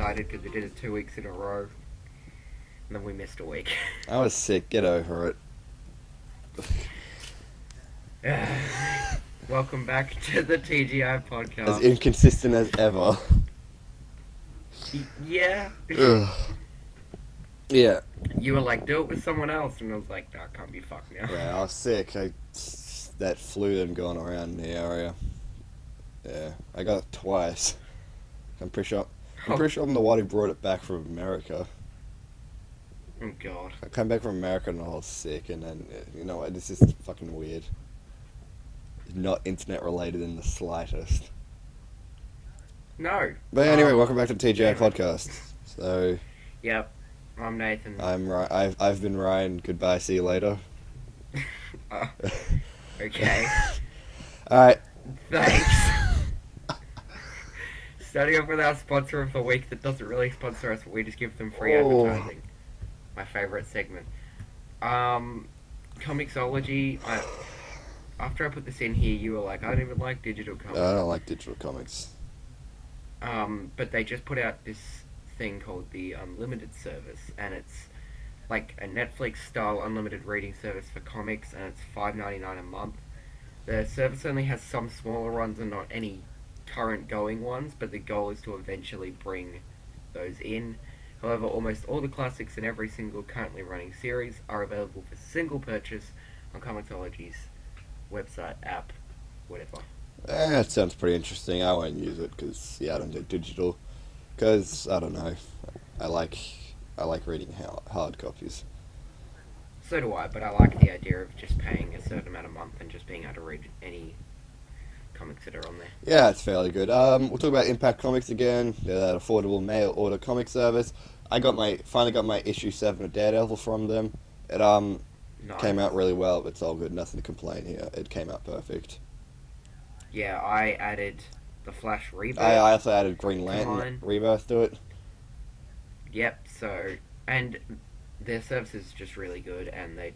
excited because we did it 2 weeks in a row, and then we missed a week. I was sick. Get over it. Welcome back to the TGI As podcast. inconsistent as ever. Yeah. Ugh. Yeah. You were like, do it with someone else, and I was like, no, I can't be fucked now. Yeah, I was sick. That flu that going around in the area. Yeah, I got it twice. I'm pretty sure I'm the one who brought it back from America. Oh god. I came back from America and I was sick, and then, you know what, this is fucking weird. Not internet related in the slightest. No. But anyway, welcome back to the TGI podcast. So, Yep. I'm Nathan. I've been Ryan. Goodbye. See you later. Okay. Alright. Thanks. Starting off with our sponsor of the week that doesn't really sponsor us, but we just give them free advertising. My favourite segment. Comixology. After I put this in here, you were like, I don't even like digital comics. I don't like digital comics. But they just put out this thing called the Unlimited service, and it's like a Netflix-style unlimited reading service for comics, and it's $5.99 a month. The service only has some smaller ones and not any current going ones, but the goal is to eventually bring those in. However, almost all the classics in every single currently running series are available for single purchase on Comixology's website, app, whatever. That sounds pretty interesting. I won't use it because, yeah, I don't do digital. Because, I don't know, I like reading hard copies. So do I, but I like the idea of just paying a certain amount a month and just being able to read any comics that are on there. Yeah, it's fairly good. We'll talk about Impact Comics again. They're that affordable mail order comic service. I finally got my issue 7 of Daredevil from them. It Nice. came out really well. It's all good. Nothing to complain here. It came out perfect. Yeah, I added the Flash Rebirth. I also added Green Come Lantern on. Rebirth to it. Yep. So, and their service is just really good, and they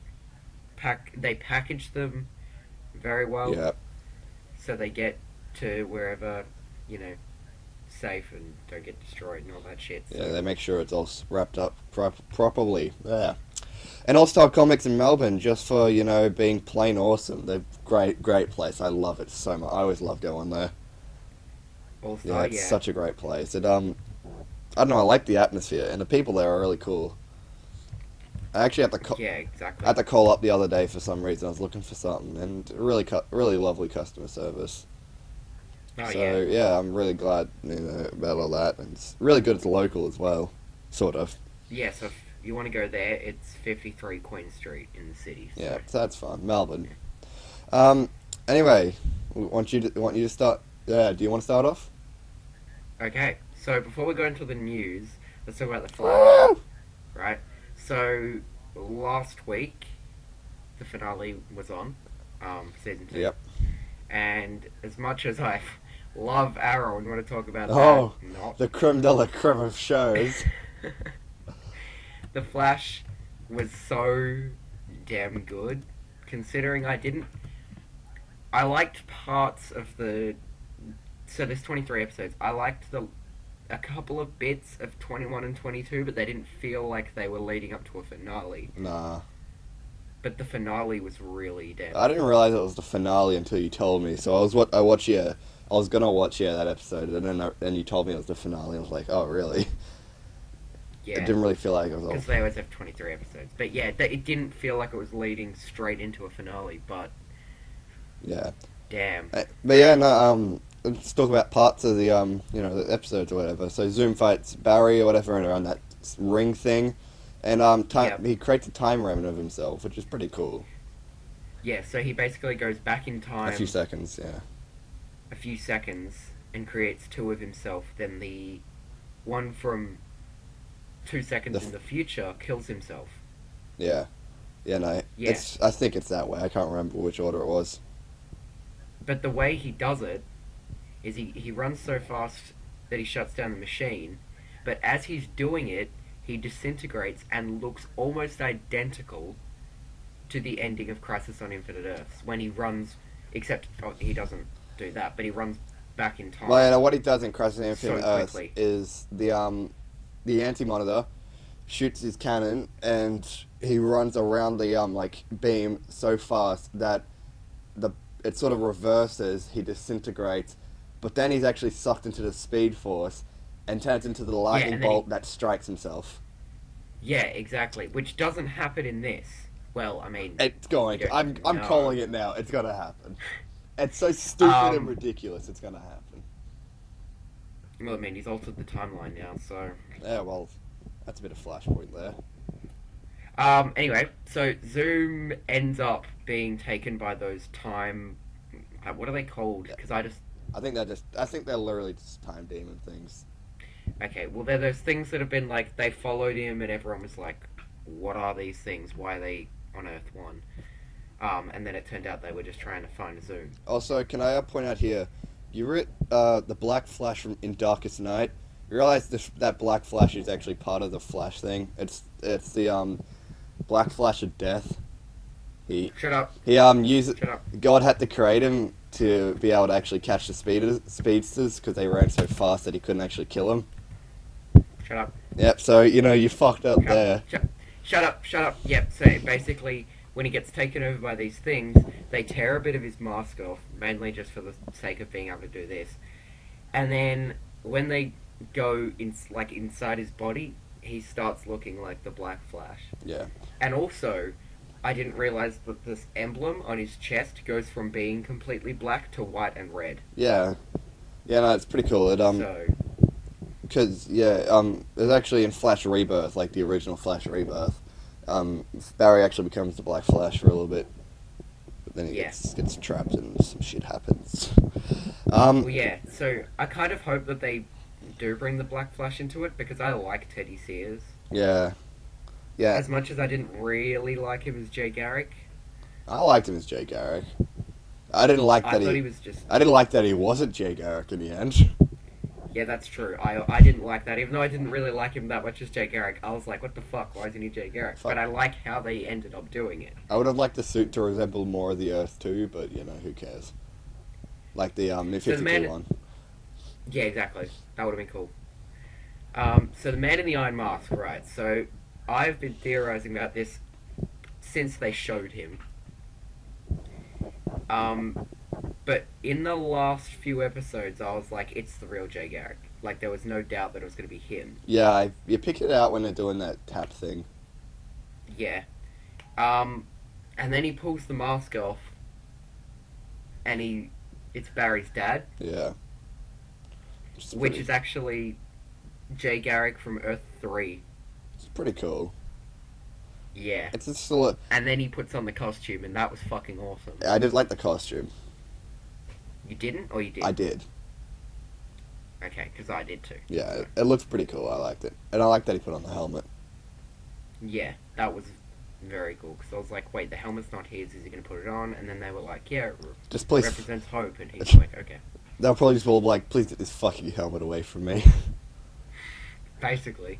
package them very well. Yeah. So they get to wherever, safe and don't get destroyed and all that shit. So. Yeah, they make sure it's all wrapped up properly. Yeah. And All Star Comics in Melbourne, just for, being plain awesome. They're great place. I love it so much. I always love going there. All-Star, It's such a great place. It, I don't know, I like the atmosphere, and the people there are really cool. I actually Yeah, exactly. I had to call up the other day for some reason. I was looking for something, and really lovely customer service. Oh, So, yeah, I'm really glad about all that. And it's really good it's local as well, sort of. Yeah, so if you want to go there, it's 53 Queen Street in the city. So. Yeah, so that's fun. Melbourne. Anyway, want you to start. Do you want to start off? Okay, so before we go into the news, let's talk about the Flash. Right? So, last week, the finale was on, season 2. Yep. And as much as I love Arrow and want to talk about Oh, that, not. the creme de la creme of shows. The Flash was so damn good, considering I liked parts of the... So there's 23 episodes. I liked a couple of bits of 21 and 22, but they didn't feel like they were leading up to a finale. Nah. But the finale was really damn I didn't realize it was the finale until you told me. So I was gonna watch that episode, and then you told me it was the finale. I was like, oh really? Yeah. It didn't really feel like it was all. Because they always have 23 episodes. But yeah, it didn't feel like it was leading straight into a finale, but... Yeah. Damn. But yeah, no, let's talk about parts of the, the episodes or whatever. So Zoom fights Barry or whatever and around that ring thing. And he creates a time remnant of himself, which is pretty cool. Yeah, so he basically goes back in time... A few seconds, yeah. A few seconds, and creates 2 of himself. Then the one from 2 seconds in the future kills himself. Yeah. Yeah, no. Yeah. I think it's that way. I can't remember which order it was. But the way he does it is he runs so fast that he shuts down the machine, but as he's doing it, he disintegrates and looks almost identical to the ending of Crisis on Infinite Earths when he runs, except he doesn't do that, but he runs back in time. Well, what he does in Crisis on So Infinite Earths quickly. is the anti-monitor, shoots his cannon, and he runs around the beam so fast that it sort of reverses. He disintegrates, but then he's actually sucked into the speed force and turns into the lightning bolt that strikes himself. Yeah, exactly. Which doesn't happen in this. Well, I mean, it's going to. I'm calling it now. It's gonna happen. It's so stupid and ridiculous. It's gonna happen. Well, I mean, he's altered the timeline now, so. Yeah, well, that's a bit of flashpoint there. Anyway, so Zoom ends up being taken by those time. What are they called? Because I think they're literally just time demon things. Okay, well, they're those things that have been like, they followed him and everyone was like, what are these things? Why are they on Earth 1? And then it turned out they were just trying to find Zoom. Also, can I point out here, you read the Black Flash from In Darkest Night. You realize that Black Flash is actually part of the Flash thing. It's the Black Flash of Death. Shut up. Shut up. God had to create him to be able to actually catch the speedsters because they ran so fast that he couldn't actually kill them. Shut up. Yep, so, you fucked up there. Shut up. Yep, so basically, when he gets taken over by these things, they tear a bit of his mask off, mainly just for the sake of being able to do this. And then, when they go inside his body, he starts looking like the Black Flash. Yeah. And also, I didn't realize that this emblem on his chest goes from being completely black to white and red. Yeah. Yeah, no, it's pretty cool. Because, it's actually in Flash Rebirth, like the original Flash Rebirth. Barry actually becomes the Black Flash for a little bit. But then he gets trapped and some shit happens. Well, yeah, so I kind of hope that they do bring the Black Flash into it, because I like Teddy Sears. Yeah. Yeah. As much as I didn't really like him as Jay Garrick. I liked him as Jay Garrick. I didn't like that I didn't like that he wasn't Jay Garrick in the end. Yeah, that's true. I didn't like that. Even though I didn't really like him that much as Jay Garrick, I was like, what the fuck? Why isn't he Jay Garrick? But I like how they ended up doing it. I would have liked the suit to resemble more of the Earth too, but, who cares? Like the New 52 one. Yeah, exactly. That would have been cool. So the Man in the Iron Mask, right? So I've been theorizing about this since they showed him. But in the last few episodes, I was like, it's the real Jay Garrick. Like, there was no doubt that it was going to be him. Yeah, you pick it out when they're doing that tap thing. Yeah. And then he pulls the mask off, and it's Barry's dad. Yeah. Which is actually Jay Garrick from Earth 3. It's pretty cool. Yeah. It's just still And then he puts on the costume, and that was fucking awesome. I did like the costume. You didn't, or you did? I did. Okay, because I did too. Yeah, it looks pretty cool. I liked it. And I liked that he put on the helmet. Yeah, that was very cool, because I was like, wait, the helmet's not his, is he going to put it on? And then they were like, yeah, it just please represents hope, and he's like, okay. They'll probably just be like, please get this fucking helmet away from me. Basically.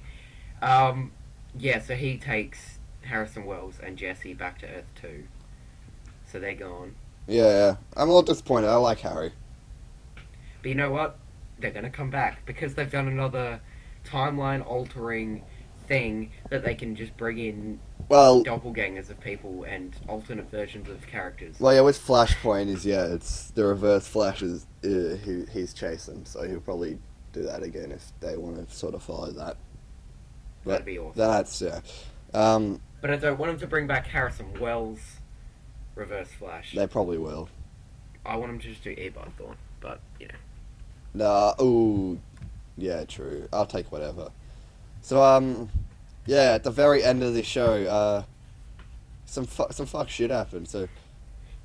Yeah, so he takes Harrison Wells and Jesse back to Earth 2. So they're gone. Yeah. I'm a little disappointed. I like Harry. But you know what? They're going to come back, because they've done another timeline-altering thing that they can just bring in doppelgangers of people and alternate versions of characters. Well, yeah, with Flashpoint it's the reverse Flashes who he's chasing, so he'll probably do that again if they want to sort of follow that. That'd be awesome. That's, yeah. But I don't want them to bring back Harrison Wells' Reverse Flash. They probably will. I want them to just do Earbud Thorn, but, ooh, yeah, true. I'll take whatever. So, yeah, at the very end of the show, some fuck shit happened. So,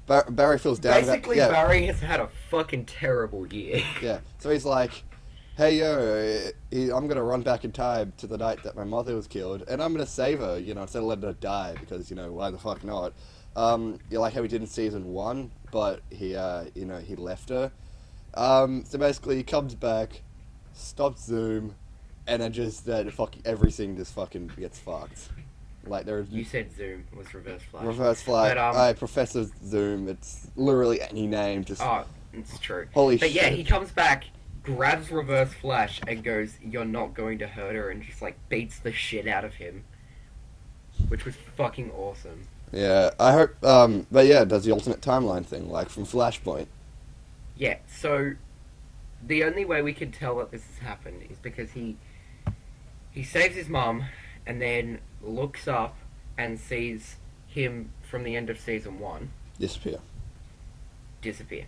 Barry feels down. Basically, Barry has had a fucking terrible year. Yeah, so he's like, hey, I'm gonna run back in time to the night that my mother was killed, and I'm gonna save her, instead of letting her die, because, why the fuck not? You like how he did in season 1, but he left her. So basically, he comes back, stops Zoom, and then fucking everything just fucking gets fucked. Like You said Zoom was Reverse Flash. Reverse Flash. But, Professor Zoom. It's literally any name. Just oh, it's true. Holy but shit. Yeah, he comes back, grabs Reverse Flash and goes, "You're not going to hurt her," and just like beats the shit out of him, which was fucking awesome. Yeah, I hope. But yeah, it does the alternate timeline thing, like from Flashpoint. Yeah, so the only way we can tell that this has happened is because he saves his mum and then looks up and sees him from the end of season 1 Disappear. disappear.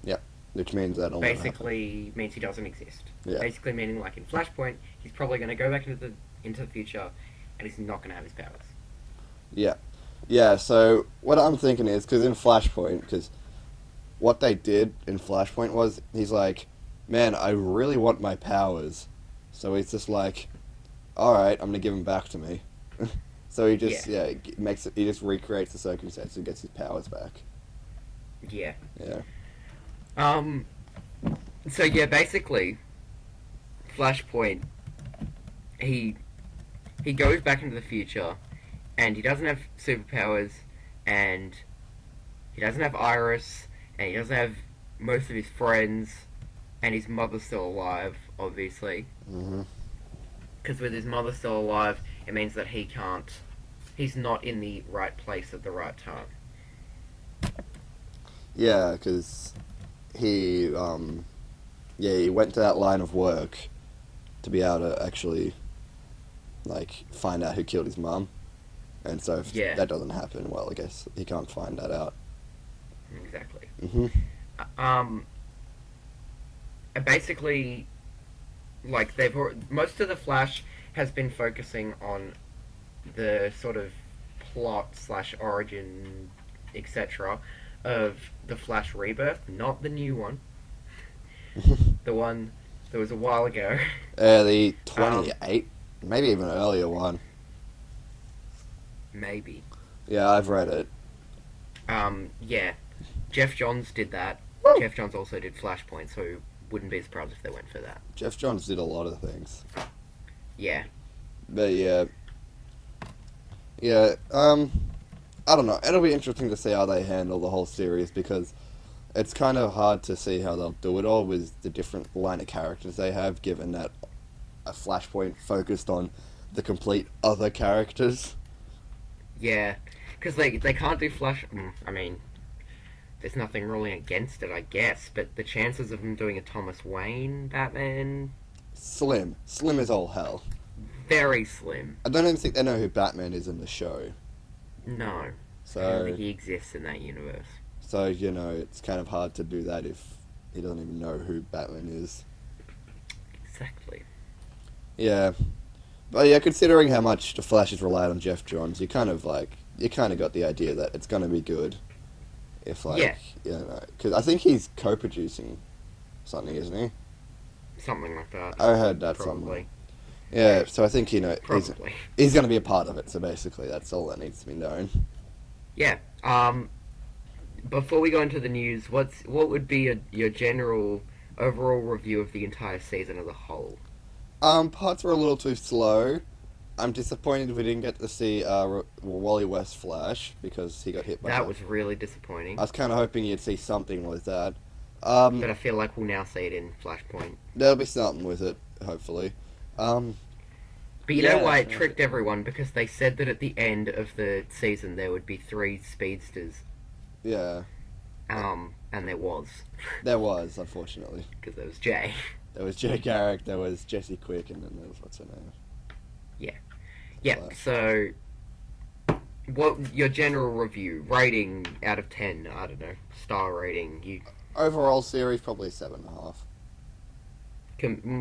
Yeah, which means that Basically means he doesn't exist. Yeah. Basically meaning, like in Flashpoint, he's probably going to go back into the future and he's not going to have his powers. Yeah. Yeah, so what I'm thinking is, because in Flashpoint, because what they did in Flashpoint was, he's like, man, I really want my powers. So he's just like, alright, I'm going to give them back to me. So he just, he just recreates the circumstance and gets his powers back. Yeah. Yeah. So yeah, basically, Flashpoint, he goes back into the future, and he doesn't have superpowers, and he doesn't have Iris, and he doesn't have most of his friends, and his mother's still alive, obviously. Mm-hmm. Because with his mother still alive, it means that he's not in the right place at the right time. Yeah, because he went to that line of work to be able to actually, like, find out who killed his mum. And so if that doesn't happen, well, I guess he can't find that out. Exactly. Mm-hmm. Basically, like, most of the Flash has been focusing on the sort of plot / origin, etc., of the Flash Rebirth, not the new one. The one that was a while ago. The 28, maybe even an earlier one. Maybe. Yeah, I've read it. Yeah. Jeff Johns did that. Woo! Jeff Johns also did Flashpoint, so wouldn't be surprised if they went for that. Jeff Johns did a lot of things. Yeah. But yeah. Yeah, I don't know. It'll be interesting to see how they handle the whole series, because it's kind of hard to see how they'll do it all with the different line of characters they have, given that a Flashpoint focused on the complete other characters. Yeah. Because they can't do Flash... I mean, there's nothing really against it, I guess, but the chances of them doing a Thomas Wayne Batman... Slim. Slim as all hell. Very slim. I don't even think they know who Batman is in the show. No. So, I don't think he exists in that universe. So, you know, it's kind of hard to do that if he doesn't even know who Batman is. Exactly. Yeah. But yeah, considering how much the Flash has relied on Jeff Johns, you kind of got the idea that it's going to be good. If, like, you know, because I think he's co-producing something, isn't he? Something like that. I heard that Probably. somewhere. Yeah, so I think, you know, he's going to be a part of it, so basically that's all that needs to be known. Yeah. Before we go into the news, what would be your general overall review of the entire season as a whole? Parts were a little too slow. I'm disappointed we didn't get to see Wally West Flash, because he got hit by that. That was really disappointing. I was kind of hoping you'd see something with that. But I feel like we'll now see it in Flashpoint. There'll be something with it, hopefully. But you know why it tricked everyone? Because they said that at the end of the season there would be 3 speedsters. Yeah. And there was. There was, unfortunately. Because there was Jay. There was Jay Garrick, there was Jesse Quick, and then there was, what's her name? Yeah. Yeah, so... What your general review? Rating out of 10, I don't know. Star rating, Overall series, probably 7.5.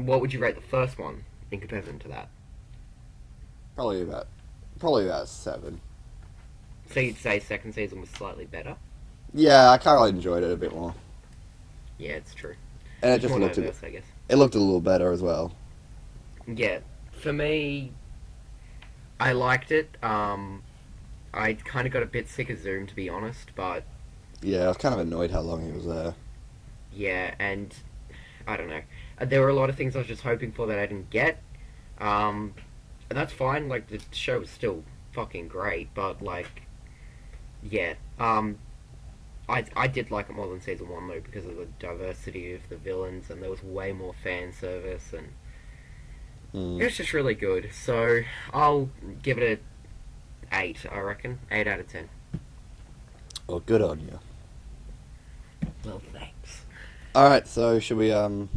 What would you rate the first one in comparison to that? Probably about 7. So you'd say second season was slightly better? Yeah, I kind of enjoyed it a bit more. Yeah, it's true. And it just more looked diverse, I guess. It looked a little better as well. Yeah, for me, I liked it. I kind of got a bit sick of Zoom, to be honest, but... Yeah, I was kind of annoyed how long he was there. Yeah, and I don't know. There were a lot of things I was just hoping for that I didn't get. And that's fine, like, the show was still fucking great, but, like, yeah. I did like it more than season 1 though, because of the diversity of the villains, and there was way more fan service, and it was just really good. So I'll give it a 8. I reckon 8 out of 10. Well, good on you. Well, thanks. All right, so should we Run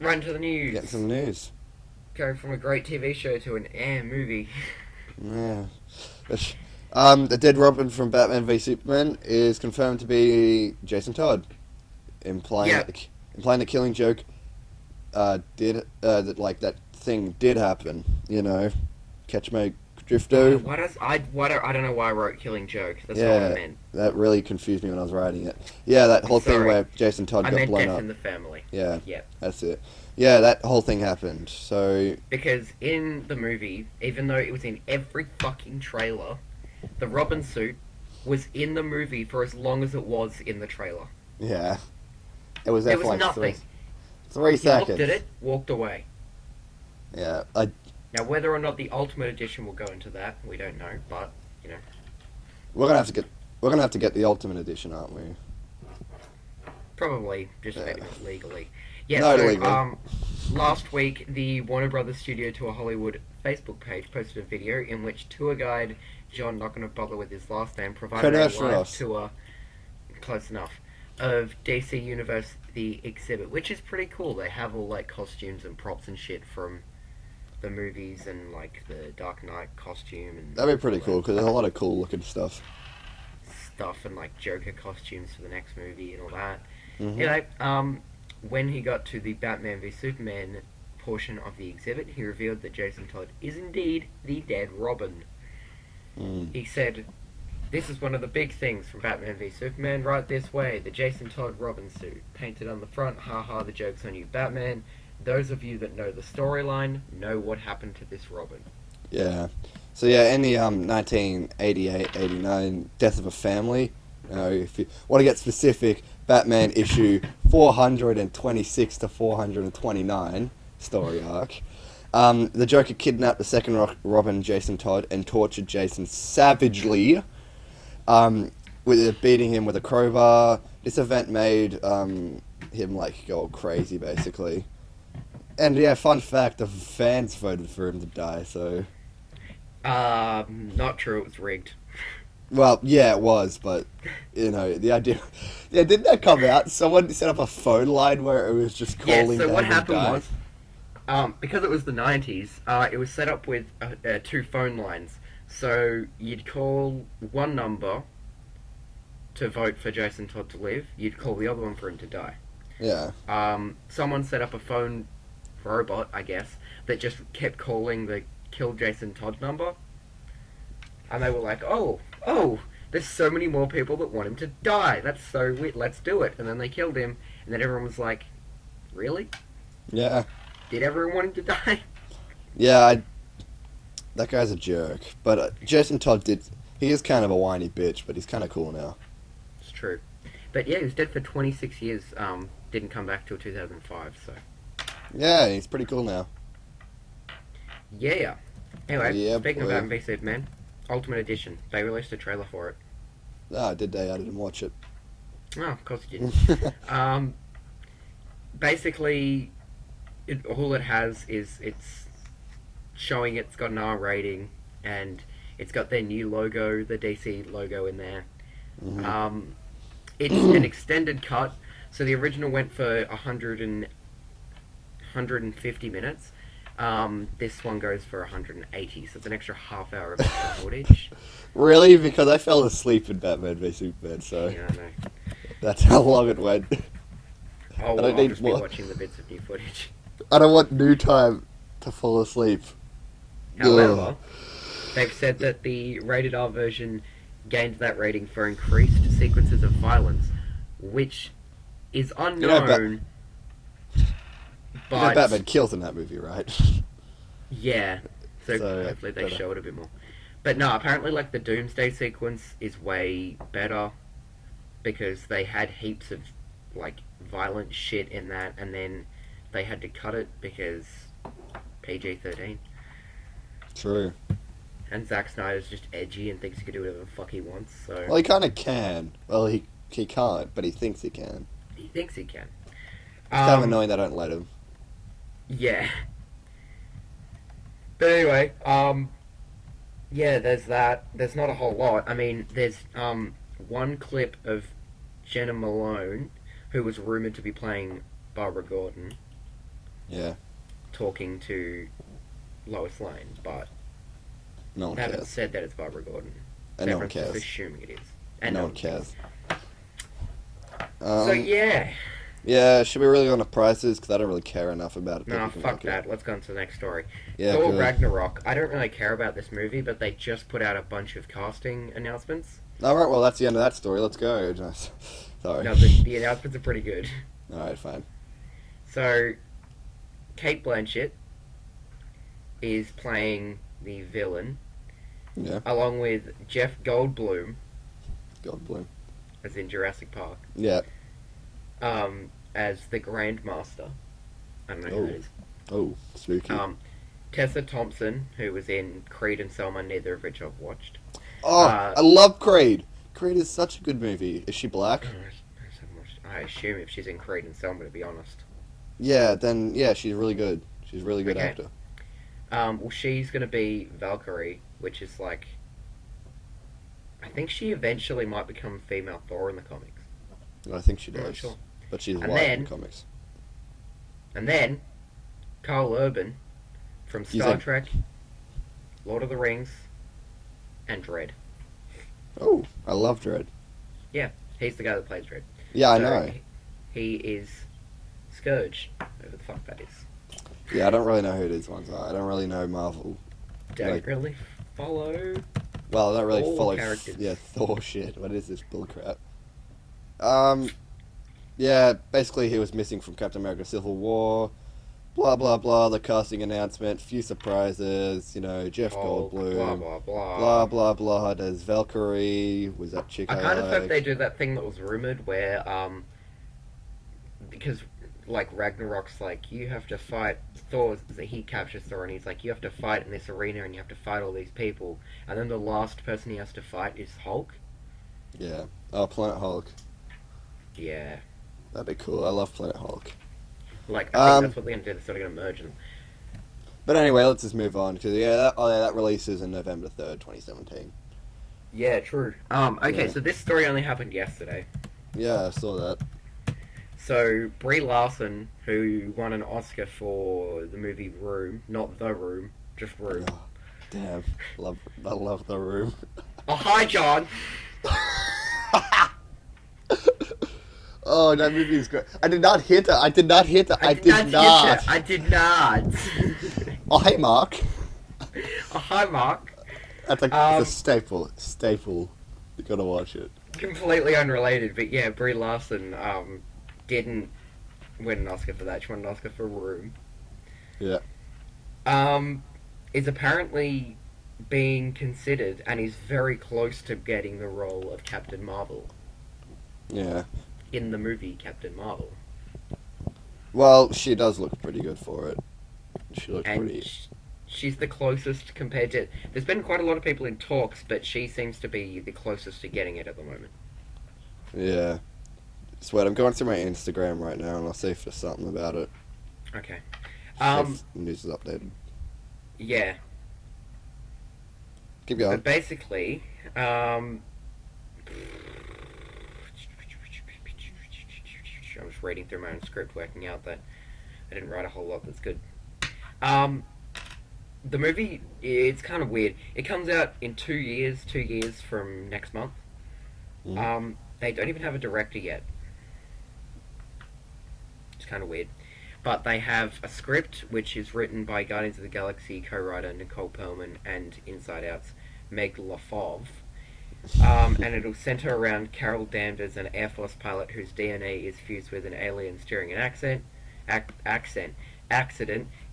to the news. get some news? Go from a great TV show to an movie. Yeah. The dead Robin from Batman v Superman is confirmed to be Jason Todd, implying the Killing Joke that thing did happen. You know, catch my drifto. I don't know why I wrote Killing Joke. That's not what I meant. That really confused me when I was writing it. Yeah, that whole thing where Jason Todd got blown up. Death in the Family. Yeah. Yep. That's it. Yeah, that whole thing happened. So because in the movie, even though it was in every fucking trailer, the Robin suit was in the movie for as long as it was in the trailer. Yeah. It was there for like nothing. 3 seconds. He looked at it, walked away. Yeah. Now, whether or not the Ultimate Edition will go into that, we don't know, but, you know. We're gonna have to get the Ultimate Edition, aren't we? Probably, just maybe not legally. Yeah, no, so, legally. Last week, the Warner Brothers Studio Tour Hollywood Facebook page posted a video in which tour guide John, not going to bother with his last name, provided a live tour, close enough, of DC Universe the exhibit, which is pretty cool. They have all like costumes and props and shit from the movies and like the Dark Knight costume and that'd be pretty cool because there's a lot of cool looking stuff and like Joker costumes for the next movie and all that. Mm-hmm. You know, when he got to the Batman v Superman portion of the exhibit, he revealed that Jason Todd is indeed the dead Robin. He said, "This is one of the big things from Batman v Superman, right this way, the Jason Todd Robin suit, painted on the front, haha, the joke's on you, Batman. Those of you that know the storyline know what happened to this Robin." Yeah. So yeah, in the 1988-89 Death of a Family, if you want to get specific, Batman issue 426 to 429 story arc, the Joker kidnapped the second Robin, Jason Todd, and tortured Jason savagely, with beating him with a crowbar. This event made him like go crazy, basically. And yeah, fun fact: the fans voted for him to die. So, not true. It was rigged. Well, yeah, it was, but the idea. Yeah, didn't that come out? Someone set up a phone line where it was just calling. Yeah. So what down happened die. was, because it was the 90s, it was set up with 2 phone lines. So you'd call one number to vote for Jason Todd to live. You'd call the other one for him to die. Yeah. Someone set up a phone robot, I guess, that just kept calling the kill Jason Todd number. And they were like, oh, there's so many more people that want him to die. That's so weird. Let's do it. And then they killed him. And then everyone was like, really? Yeah. Did everyone want him to die? Yeah, that guy's a jerk. But Jason Todd he is kind of a whiny bitch, but he's kind of cool now. It's true. But yeah, he was dead for 26 years. Didn't come back till 2005, so. Yeah, he's pretty cool now. Yeah. Anyway, speaking boy. of Batman v Superman, Ultimate Edition. They released a trailer for it. Ah, did they? I didn't watch it. Oh, of course you did. Basically, all it has is it's showing it's got an R rating, and it's got their new logo, the DC logo in there. Mm-hmm. It's an extended cut, so the original went for 150 minutes. This one goes for 180, so it's an extra half hour of extra footage. Really? Because I fell asleep in Batman v Superman, so Yeah, I know. that's how long it went. Oh, well, I'll just be watching the bits of new footage. I don't want new time to fall asleep. However, they've said that the rated R version gained that rating for increased sequences of violence, which is unknown. But Batman kills in that movie, right? Yeah, so hopefully they show it a bit more. But no, apparently like the Doomsday sequence is way better because they had heaps of like violent shit in that, and then they had to cut it because PG-13. True. And Zack Snyder's just edgy and thinks he can do whatever the fuck he wants. So Well, he kind of can. Well, he he can't, but he thinks he can. He thinks he can. It's kind of annoying they don't let him. Yeah. But anyway, yeah, there's that. There's not a whole lot. I mean, there's one clip of Jenna Malone, who was rumored to be playing Barbara Gordon. Yeah. Talking to Lois Lane, but no one they haven't cares. said that it's Barbara Gordon. And no one cares. Just assuming it is. And no one cares. So yeah. Yeah, should we really go on to prices? Because I don't really care enough about it. No, fuck that. Let's go on to the next story. Yeah, Thor Ragnarok. I don't really care about this movie, but they just put out a bunch of casting announcements. Alright, well, that's the end of that story. Let's go. Sorry. No, the announcements are pretty good. Alright, fine. So, Kate Blanchett is playing the villain. Yeah. Along with Jeff Goldblum. Goldblum. As in Jurassic Park. Yeah. As the Grandmaster. I don't know who that is. Oh, spooky. Tessa Thompson, who was in Creed and Selma, neither of which I've watched. Oh, I love Creed. Creed is such a good movie. Is she black? I assume if she's in Creed and Selma, to be honest. Yeah, then, yeah, she's really good. She's a really good actor. Well, she's going to be Valkyrie, which is like... I think she eventually might become female Thor in the comics. I think she does. I'm not sure. But she's white in the comics. And then, Carl Urban from Star Trek, Lord of the Rings, and Dredd. Oh, I love Dredd. Yeah, he's the guy that plays Dredd. Yeah, I know. He is Scourge, whoever the fuck that is. Yeah, I don't really know who these ones are. I don't really know Marvel. Don't really follow. Well, I don't really follow characters. Yeah, Thor shit. What is this bullcrap? Yeah, basically he was missing from Captain America Civil War. Blah blah blah. The casting announcement. Few surprises. You know, Jeff Goldblum. Blah blah blah. Blah blah blah. There's Valkyrie. Was that chick? I kind of hope they do that thing that was rumored where because like Ragnarok's like you have to fight Thor. He captures Thor and he's like you have to fight in this arena and you have to fight all these people and then the last person he has to fight is Hulk. Yeah. Oh, Planet Hulk. Yeah. That'd be cool. I love Planet Hulk. Like, I think that's what they're going to do. They're sort of going to merge them. But anyway, let's just move on. Because, that releases in November 3rd, 2017. Yeah, true. Okay, so this story only happened yesterday. Yeah, I saw that. So, Brie Larson, who won an Oscar for the movie Room, not The Room, just Room. Oh, damn. I love The Room. Oh, hi, John! Oh, that movie is great. I did not hit her. I did not. Oh, hey, Mark. Oh, hi, Mark. That's like it's a staple. You gotta watch it. Completely unrelated, but yeah, Brie Larson didn't win an Oscar for that. She won an Oscar for Room. Yeah. Is apparently being considered and is very close to getting the role of Captain Marvel. Yeah. In the movie Captain Marvel. Well, she does look pretty good for it. She looks and pretty... she's the closest compared to... There's been quite a lot of people in talks, but she seems to be the closest to getting it at the moment. Yeah. Sweat, I'm going through my Instagram right now, and I'll see if there's something about it. Okay. If the news is updated. Yeah. Keep going. But basically, I'm just reading through my own script, working out that I didn't write a whole lot that's good. The movie, it's kind of weird. It comes out in 2 years from next month. Mm. They don't even have a director yet. It's kind of weird. But they have a script which is written by Guardians of the Galaxy co-writer Nicole Perlman and Inside Out's Meg LaFave. And it'll center around Carol Danvers, an Air Force pilot whose DNA is fused with an alien steering an accident,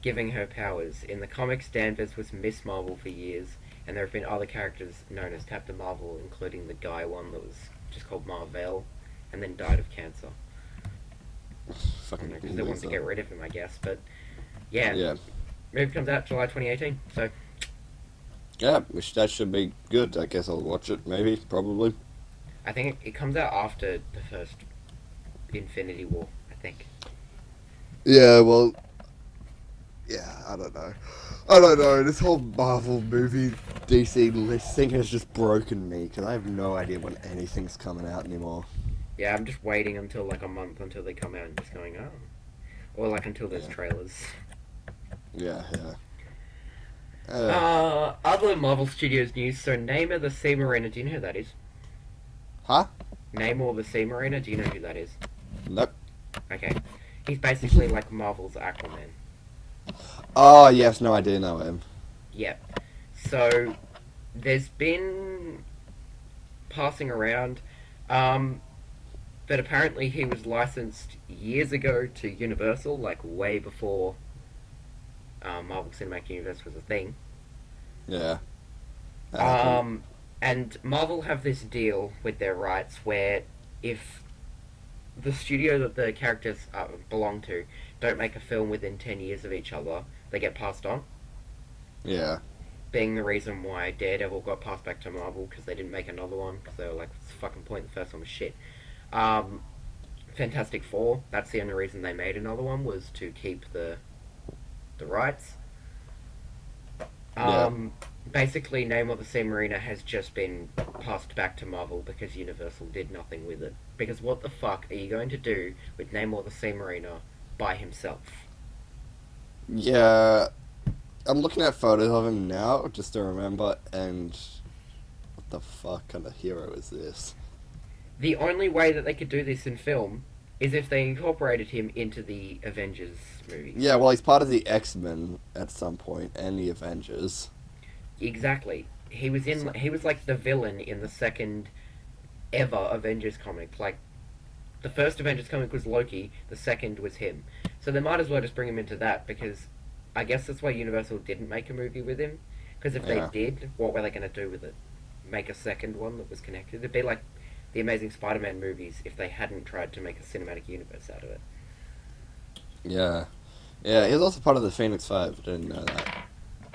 giving her powers. In the comics, Danvers was Miss Marvel for years, and there have been other characters known as Captain Marvel, including the guy one that was just called Marvel, and then died of cancer. Fucking because they wanted to get rid of him, I guess. But yeah. Movie comes out July 2018. So yeah, which that should be good. I guess I'll watch it. Maybe, probably. I think it comes out after the first Infinity War, I think. Yeah, well, yeah, I don't know. I don't know. This whole Marvel movie DC list thing has just broken me because I have no idea when anything's coming out anymore. Yeah, I'm just waiting until like a month until they come out and just going, oh. Or like until there's Yeah, trailers. yeah, yeah. Other Marvel Studios news. So Namor the Sea Mariner, do you know who that is? Huh? Namor the Sea Mariner, do you know who that is? Nope. Okay. He's basically like Marvel's Aquaman. Oh yes, no, I do know him. Yep. So there's been passing around that apparently he was licensed years ago to Universal, like way before Marvel Cinematic Universe was a thing. Yeah. And Marvel have this deal with their rights where if the studio that the characters belong to don't make a film within 10 years of each other, they get passed on. Yeah. Being the reason why Daredevil got passed back to Marvel because they didn't make another one because they were like, what's the fucking point? The first one was shit. Fantastic Four, that's the only reason they made another one was to keep the rights. Yeah. Basically, Namor the Sea Mariner has just been passed back to Marvel because Universal did nothing with it. Because what the fuck are you going to do with Namor the Sea Mariner by himself? Yeah. I'm looking at photos of him now just to remember, and what the fuck kind of hero is this? The only way that they could do this in film is if they incorporated him into the Avengers movies. Yeah, well, he's part of the X-Men at some point and the Avengers. Exactly. He was like the villain in the second ever Avengers comic. Like, the first Avengers comic was Loki, the second was him. So they might as well just bring him into that, because I guess that's why Universal didn't make a movie with him. Because if they did, what were they going to do with it? Make a second one that was connected? It'd be like the Amazing Spider-Man movies if they hadn't tried to make a cinematic universe out of it. Yeah. Yeah, he was also part of the Phoenix Five. I didn't know that.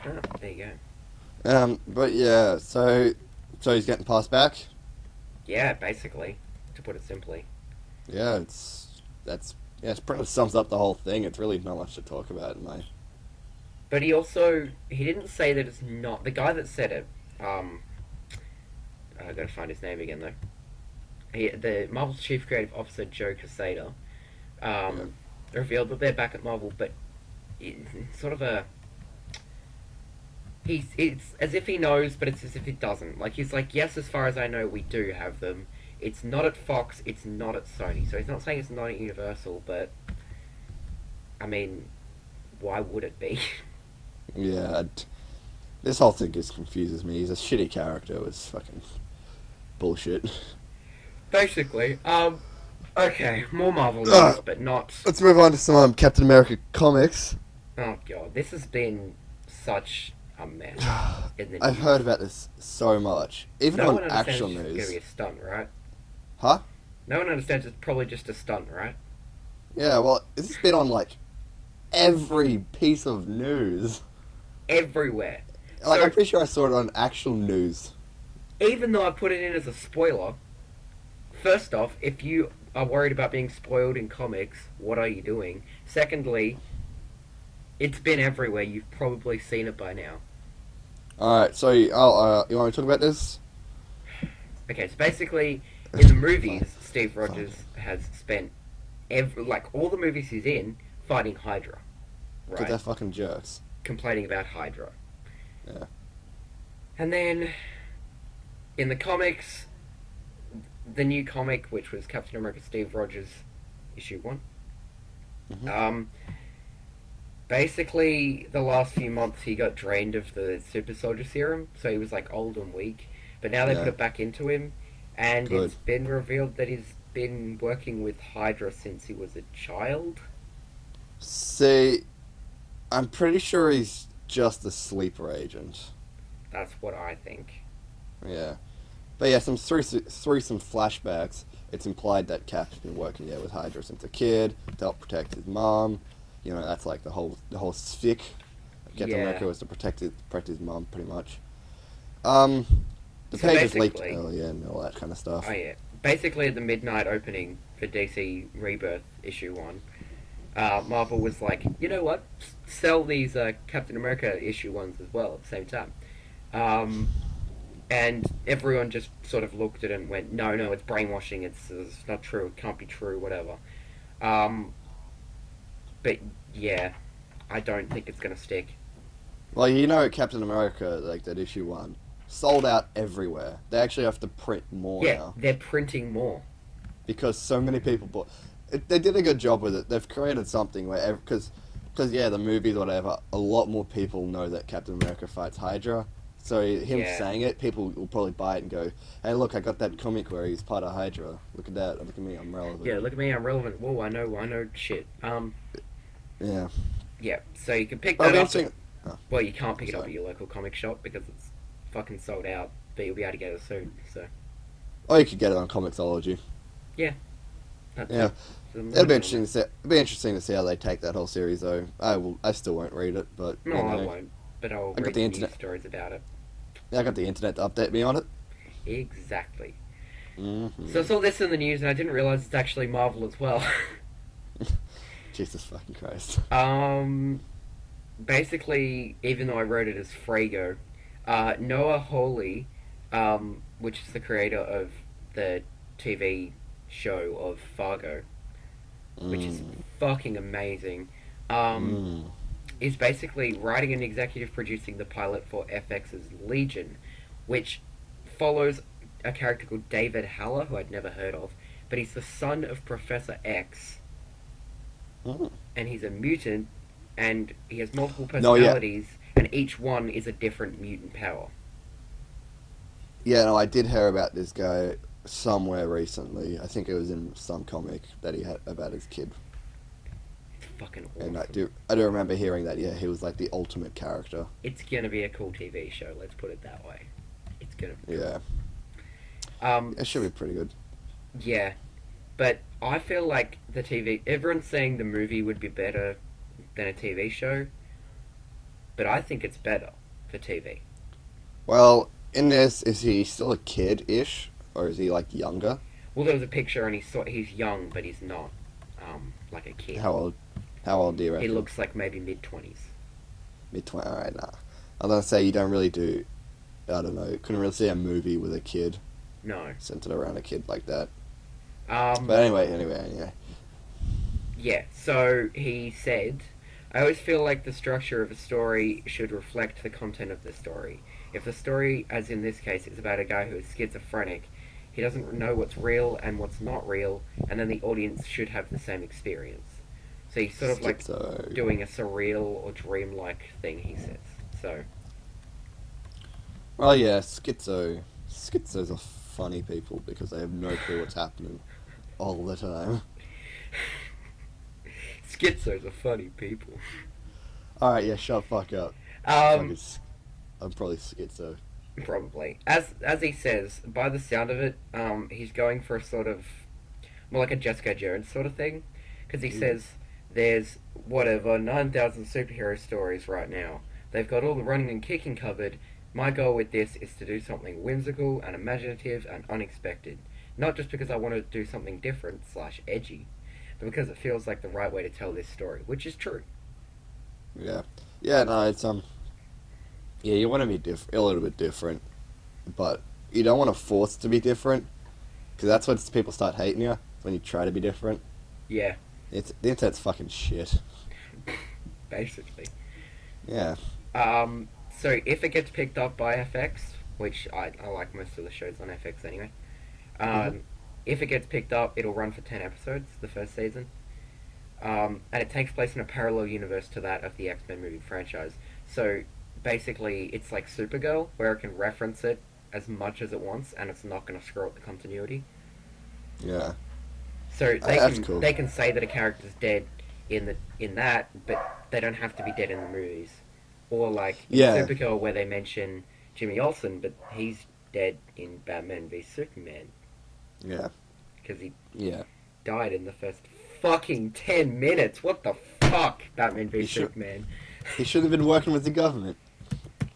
Oh, there you go. But yeah, so he's getting passed back. Yeah, basically, to put it simply. Yeah, it pretty much sums up the whole thing. It's really not much to talk about in my. But he didn't say that it's not the guy that said it. I gotta find his name again though. The Marvel's chief creative officer Joe Quesada revealed that they're back at Marvel, but it's sort of a. It's as if he knows, but it's as if he doesn't. Like, he's like, yes, as far as I know, we do have them. It's not at Fox, it's not at Sony. So he's not saying it's not at Universal, but I mean, why would it be? Yeah, this whole thing just confuses me. He's a shitty character. It's fucking bullshit. Basically, okay, more Marvel news, but not. Let's move on to some Captain America comics. Oh god, this has been such a mess. I've heard about this so much, even no on actual it's news. gonna be a stunt, right? Huh? No one understands it's probably just a stunt, right? Yeah, well, this has been on like every piece of news. Everywhere. Like, So, I'm pretty sure I saw it on actual news. even though I put it in as a spoiler, first off, if you are worried about being spoiled in comics, what are you doing? Secondly, it's been everywhere. You've probably seen it by now. Alright, so you want me to talk about this? Okay, so basically, in the movies, Steve Rogers has spent all the movies he's in fighting Hydra, Because right? they're fucking jerks. Complaining about Hydra. Yeah. And then, in the comics, the new comic, which was Captain America Steve Rogers, issue 1. Mhm. Basically, the last few months he got drained of the super soldier serum, so he was like old and weak. But now they put it back into him, and Good. it's been revealed that he's been working with Hydra since he was a child. See, I'm pretty sure he's just a sleeper agent. That's what I think. Yeah. But yeah, through some flashbacks, it's implied that Cap's been working there with Hydra since a kid to help protect his mom. You know, that's like the whole stick. Captain America was to protect his mom, pretty much. The So page was leaked basically, earlier and all that kind of stuff. oh yeah, basically at the midnight opening for DC Rebirth issue 1, Marvel was like, you know what, sell these Captain America issue 1s as well at the same time. Um, and everyone just sort of looked at it and went, no, no, it's brainwashing, it's not true, it can't be true, whatever. Um, but yeah, I don't think it's going to stick. Well, you know, Captain America, like that issue 1, sold out everywhere. They actually have to print more Yeah, now they're printing more. because so many people bought. They did a good job with it. They've created something where, because yeah, the movies or whatever, a lot more people know that Captain America fights Hydra. So him Yeah. saying it, people will probably buy it and go, "Hey, look, I got that comic where he's part of Hydra. Look at that. Look at me, I'm relevant." Yeah, look at me, I'm relevant. Whoa, I know shit. Yeah. Yeah, so you can pick That'll that be up. interesting. Oh, Well, you can't pick it up sorry. at your local comic shop because it's fucking sold out, but you'll be able to get it soon, so. Or you could get it on Comixology. That's Yeah. the It'll be movie interesting to see. It'll be interesting to see how they take that whole series, though. I still won't read it, but No, I won't, but I'll got read the the internet. news stories about it. Yeah, I got the internet to update me on it. Exactly. Mm-hmm. So I saw this in the news and I didn't realize it's actually Marvel as well. Jesus fucking Christ. Basically, even though I wrote it as Frago, Noah Hawley, which is the creator of the TV show of Fargo, which is fucking amazing, is basically writing and executive producing the pilot for FX's Legion, which follows a character called David Haller, who I'd never heard of, but he's the son of Professor X, and he's a mutant, and he has multiple personalities, and each one is a different mutant power. Yeah, no, I did hear about this guy somewhere recently. I think it was in some comic that he had about his kid. It's fucking awesome. And I do remember hearing that, yeah, he was like the ultimate character. It's gonna be a cool TV show, let's put it that way. It's gonna be cool. Yeah. It should be pretty good. Yeah, but I feel like the TV. Everyone's saying the movie would be better than a TV show, but I think it's better for TV. Well, in this, is he still a kid-ish? Or is he, like, younger? Well, there was a picture, and he's young, but he's not like a kid. How old do you reckon? He looks like maybe mid-20s. Mid-20s, alright, nah. I was gonna say, you don't really do... I don't know, couldn't really see a movie with a kid. No. Centered around a kid like that. But anyway. Yeah, so he said, I always feel like the structure of a story should reflect the content of the story. If the story, as in this case, is about a guy who is schizophrenic, he doesn't know what's real and what's not real, and then the audience should have the same experience. So he's sort of like doing a surreal or dreamlike thing, he says. So. Well, yeah, schizos are funny people because they have no clue what's happening all the time. Schizos are funny people. Alright, yeah, shut the fuck up. I'm probably schizo. Probably. As he says, by the sound of it, he's going for a sort of more like a Jessica Jones sort of thing, because he says there's 9,000 superhero stories right now. They've got all the running and kicking covered. My goal with this is to do something whimsical and imaginative and unexpected. Not just because I want to do something different / edgy, but because it feels like the right way to tell this story, which is true. Yeah. Yeah, no, it's, yeah, you want to be a little bit different, but you don't want to force it to be different, because that's when people start hating you, when you try to be different. Yeah. The internet's fucking shit. Basically. Yeah. So if it gets picked up by FX, which I like most of the shows on FX anyway, if it gets picked up, it'll run for 10 episodes, the first season. And it takes place in a parallel universe to that of the X-Men movie franchise. So basically, it's like Supergirl, where it can reference it as much as it wants, and it's not going to screw up the continuity. Yeah. So cool. They can say that a character's dead in that, but they don't have to be dead in the movies. Or like in Supergirl, where they mention Jimmy Olsen, but he's dead in Batman v Superman. Yeah. Because he Yeah. died in the first fucking 10 minutes. What the fuck, Batman v Superman? He should have been working with the government.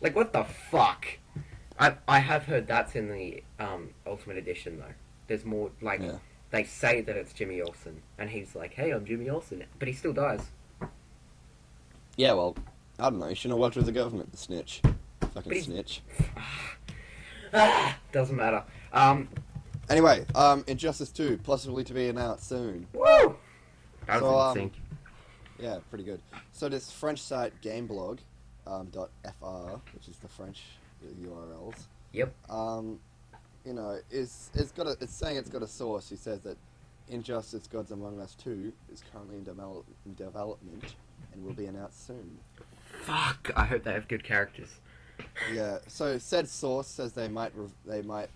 Like, what the fuck? I have heard that's in the Ultimate Edition though. There's more like Yeah. they say that it's Jimmy Olsen, and he's like, "Hey, I'm Jimmy Olsen," but he still dies. Yeah, well, I don't know. You shouldn't have worked with the government, the snitch. But Fucking he's snitch. doesn't matter. Anyway, Injustice 2, possibly to be announced soon. Woo! That So, was in sync. Yeah, pretty good. So this French site Gameblog, .fr, which is the French URLs. Yep. You know, it's saying it's got a source who says that Injustice: Gods Among Us 2 is currently in development and will be announced soon. Fuck! I hope they have good characters. Yeah. So said source says they might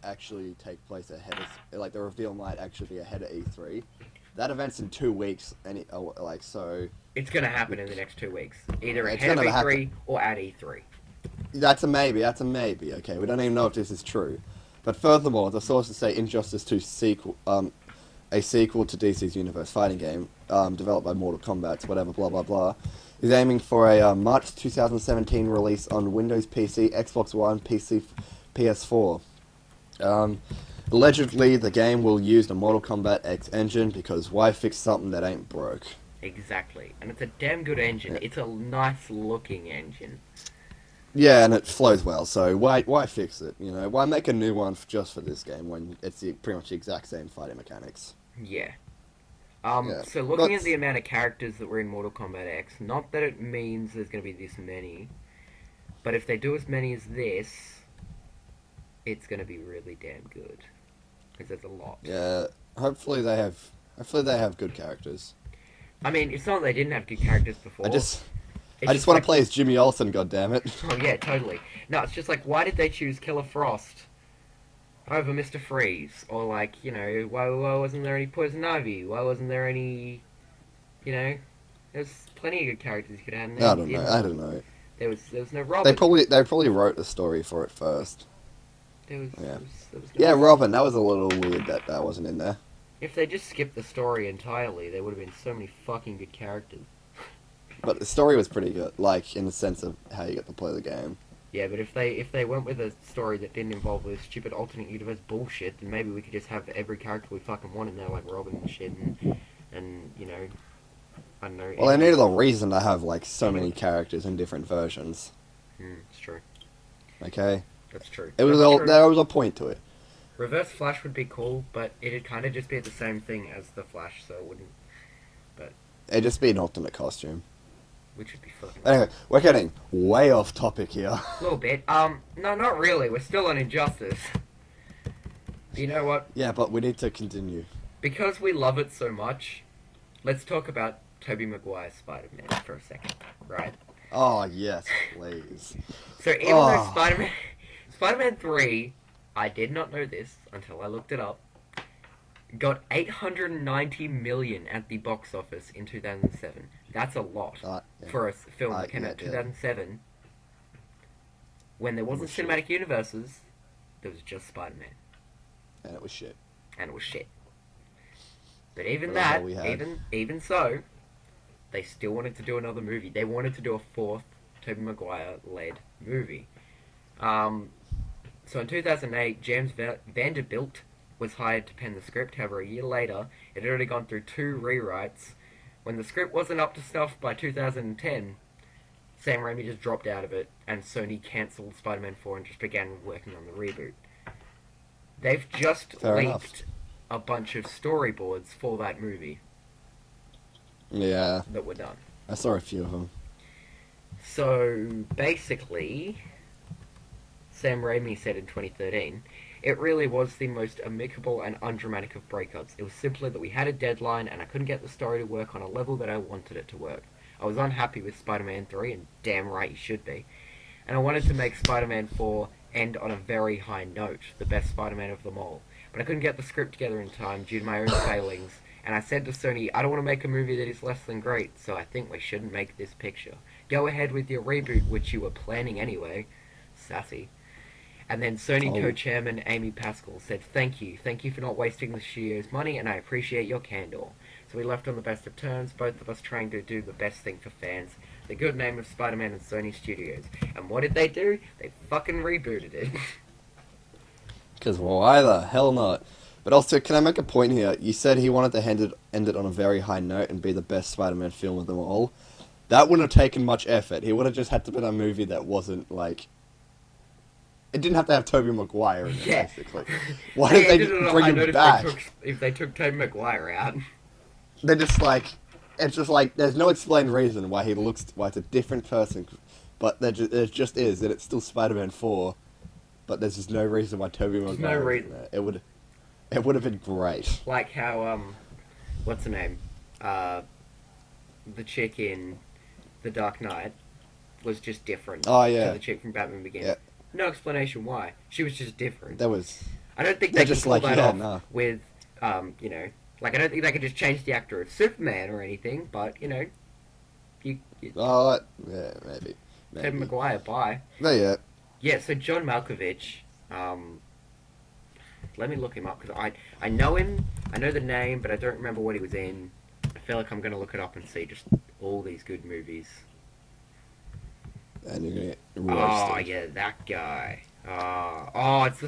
actually take place ahead of, like, the reveal might actually be ahead of E3. That event's in 2 weeks, so. It's gonna happen in the next 2 weeks, either It's ahead of gonna E3 happen. or at E3. That's a maybe. Okay, we don't even know if this is true. But furthermore, the sources say Injustice 2 sequel, a sequel to DC's Universe fighting game, developed by Mortal Kombat, whatever, blah blah blah, is aiming for a March 2017 release on Windows PC, Xbox One, PC, PS4. Allegedly, the game will use the Mortal Kombat X engine because why fix something that ain't broke? Exactly, and it's a damn good engine. Yeah. It's a nice looking engine. Yeah, and it flows well, so why fix it? You know, why make a new one just for this game when it's pretty much the exact same fighting mechanics? Yeah. Yeah. So looking at But- the amount of characters that were in Mortal Kombat X, not that it means there's going to be this many, but if they do as many as this, it's going to be really damn good. Because there's a lot. Yeah, hopefully they have good characters. I mean, it's not that they didn't have good characters before. I just It's want like- to play as Jimmy Olsen, goddammit. Oh yeah, totally. No, it's just like, why did they choose Killer Frost over Mr. Freeze? Or like, you know, why wasn't there any Poison Ivy? Why wasn't there any, you know, there's plenty of good characters you could add in. I don't know. There was no Robin. They probably wrote the story for it first. There was Yeah. there was no Yeah, Robin, that was a little weird that wasn't in there. If they just skipped the story entirely, there would have been so many fucking good characters. But the story was pretty good, like, in the sense of how you get to play the game. Yeah, but if they went with a story that didn't involve this stupid alternate universe bullshit, then maybe we could just have every character we fucking want in there, like Robin and shit, and you know, I don't know. Well, they needed a reason to have, like, so many characters in different versions. It's true. Okay? That's true. There was a point to it. Reverse Flash would be cool, but it'd kind of just be the same thing as the Flash, so it wouldn't. It'd just be an alternate costume. Which would be fucking. Anyway, we're getting way off topic here. A little bit. No, not really. We're still on Injustice. You know what? Yeah, but we need to continue. Because we love it so much, let's talk about Tobey Maguire's Spider-Man for a second, right? Oh, yes, please. So even though Spider-Man 3, I did not know this until I looked it up, got 890 million at the box office in 2007. That's a lot Yeah. for a film that came out in 2007. When there wasn't cinematic universes, there was just Spider-Man. And it was shit. And it was shit. But even Well, that's that, all we had. even so, they still wanted to do another movie. They wanted to do a fourth Tobey Maguire-led movie. So in 2008, James Vanderbilt was hired to pen the script. However, a year later, it had already gone through 2 rewrites. When the script wasn't up to snuff by 2010, Sam Raimi just dropped out of it, and Sony cancelled Spider-Man 4 and just began working on the reboot. They've just Fair enough. leaked a bunch of storyboards for that movie Yeah, that were done. I saw a few of them. So, basically, Sam Raimi said in 2013, it really was the most amicable and undramatic of breakups. It was simply that we had a deadline and I couldn't get the story to work on a level that I wanted it to work. I was unhappy with Spider-Man 3, and damn right you should be. And I wanted to make Spider-Man 4 end on a very high note, the best Spider-Man of them all. But I couldn't get the script together in time due to my own failings, and I said to Sony, I don't want to make a movie that is less than great, so I think we shouldn't make this picture. Go ahead with your reboot, which you were planning anyway. Sassy. And then Sony co-chairman Amy Pascal said, thank you for not wasting the studio's money, and I appreciate your candor. So we left on the best of terms, both of us trying to do the best thing for fans, the good name of Spider-Man and Sony Studios. And what did they do? They fucking rebooted it. Because why the hell not? But also, can I make a point here? You said he wanted to end it on a very high note and be the best Spider-Man film of them all. That wouldn't have taken much effort. He would have just had to be a movie that wasn't like... It didn't have to have Tobey Maguire in it, basically. Why did they bring him back? If they took Tobey Maguire out... They're just like... It's just like, there's no explained reason why why it's a different person. But there just is, and it's still Spider-Man 4. But there's just no reason why Tobey Maguire is in there. It would have been great. Like how, what's her name? The chick in The Dark Knight was just different to the chick from Batman Begins. Yeah. No explanation why. She was just different. I don't think they could pull that off with, you know... Like, I don't think they could just change the actor of Superman or anything, but, you know... yeah, maybe. Tobey Maguire, bye. But yeah. Yeah, so John Malkovich, let me look him up, because I know him, I know the name, but I don't remember what he was in. I feel like I'm going to look it up and see just all these good movies. And you're going to get roasted. Oh, yeah, that guy. Oh, it's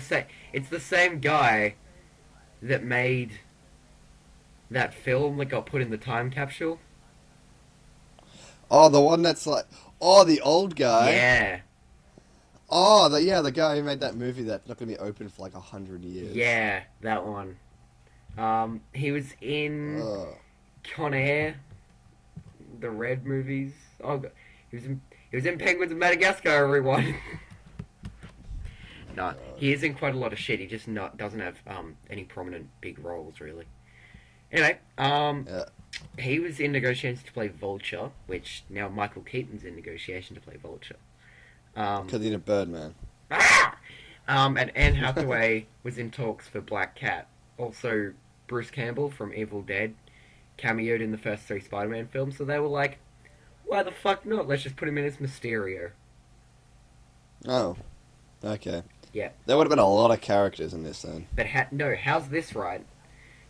the same guy that made that film that got put in the time capsule. Oh, the one that's like... Oh, the old guy. Yeah. Oh, the guy who made that movie that's not going to be open for like 100 years. Yeah, that one. He was in Con Air, the Red movies. Oh, God. He was in Penguins of Madagascar, everyone. No, he is in quite a lot of shit. He just doesn't have any prominent big roles, really. Anyway, he was in negotiations to play Vulture, which now Michael Keaton's in negotiation to play Vulture. Because he's a Birdman. And Anne Hathaway was in talks for Black Cat. Also, Bruce Campbell from Evil Dead cameoed in the first 3 Spider-Man films, so they were like, why the fuck not? Let's just put him in as Mysterio. Oh, okay. Yeah. There would have been a lot of characters in this then. But how's this right?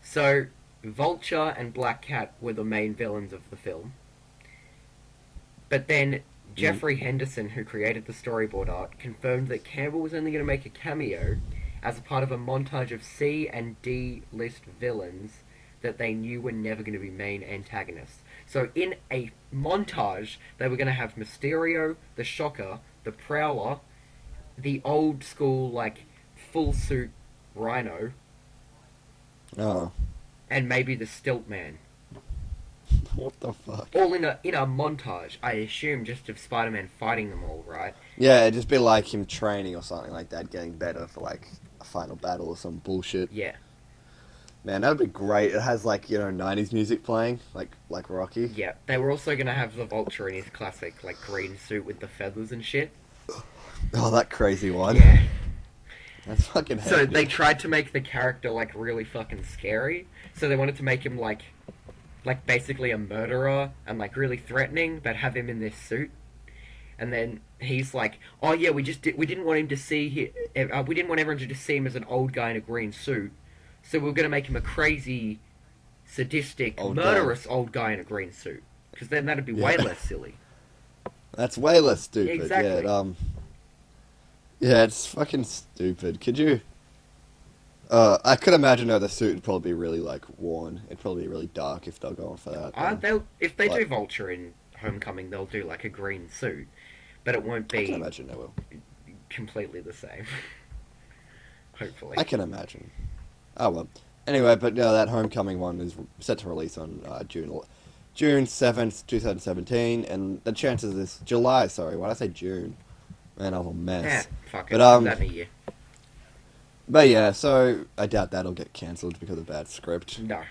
So, Vulture and Black Cat were the main villains of the film. But then Jeffrey Henderson, who created the storyboard art, confirmed that Campbell was only going to make a cameo as a part of a montage of C and D list villains that they knew were never going to be main antagonists. So in a montage, they were going to have Mysterio, the Shocker, the Prowler, the old school, like, full suit Rhino. Oh. And maybe the Stilt Man. What the fuck? All in a montage, I assume, just of Spider-Man fighting them all, right? Yeah, it'd just be like him training or something like that, getting better for like a final battle or some bullshit. Yeah. Man, that'd be great. It has like, 90s music playing, like Rocky. Yeah. They were also gonna have the Vulture in his classic, like, green suit with the feathers and shit. Oh, that crazy one. Yeah. That's fucking heavy. So they tried to make the character, like, really fucking scary. So they wanted to make him, like basically a murderer and, like, really threatening, but have him in this suit. And then he's like, oh yeah, we didn't want him to see we didn't want everyone to just see him as an old guy in a green suit. So we were going to make him a crazy, sadistic, murderous old guy in a green suit. Because then that'd be way less silly. That's way less stupid. Exactly. Yeah, it's fucking stupid. Could you... I could imagine the suit would probably be really, like, worn. It'd probably be really dark if they're going for that. If they do Vulture in Homecoming, they'll do, like, a green suit. But it won't be... I can imagine they will. Completely the same. Hopefully. I can imagine. Oh, well. Anyway, but that Homecoming one is set to release on June 7th, 2017, and the chances of this... July, sorry. Why did I say June? Man, I'm a mess. Yeah, fuck it. That in a year. But yeah, so I doubt that'll get cancelled because of bad script. No.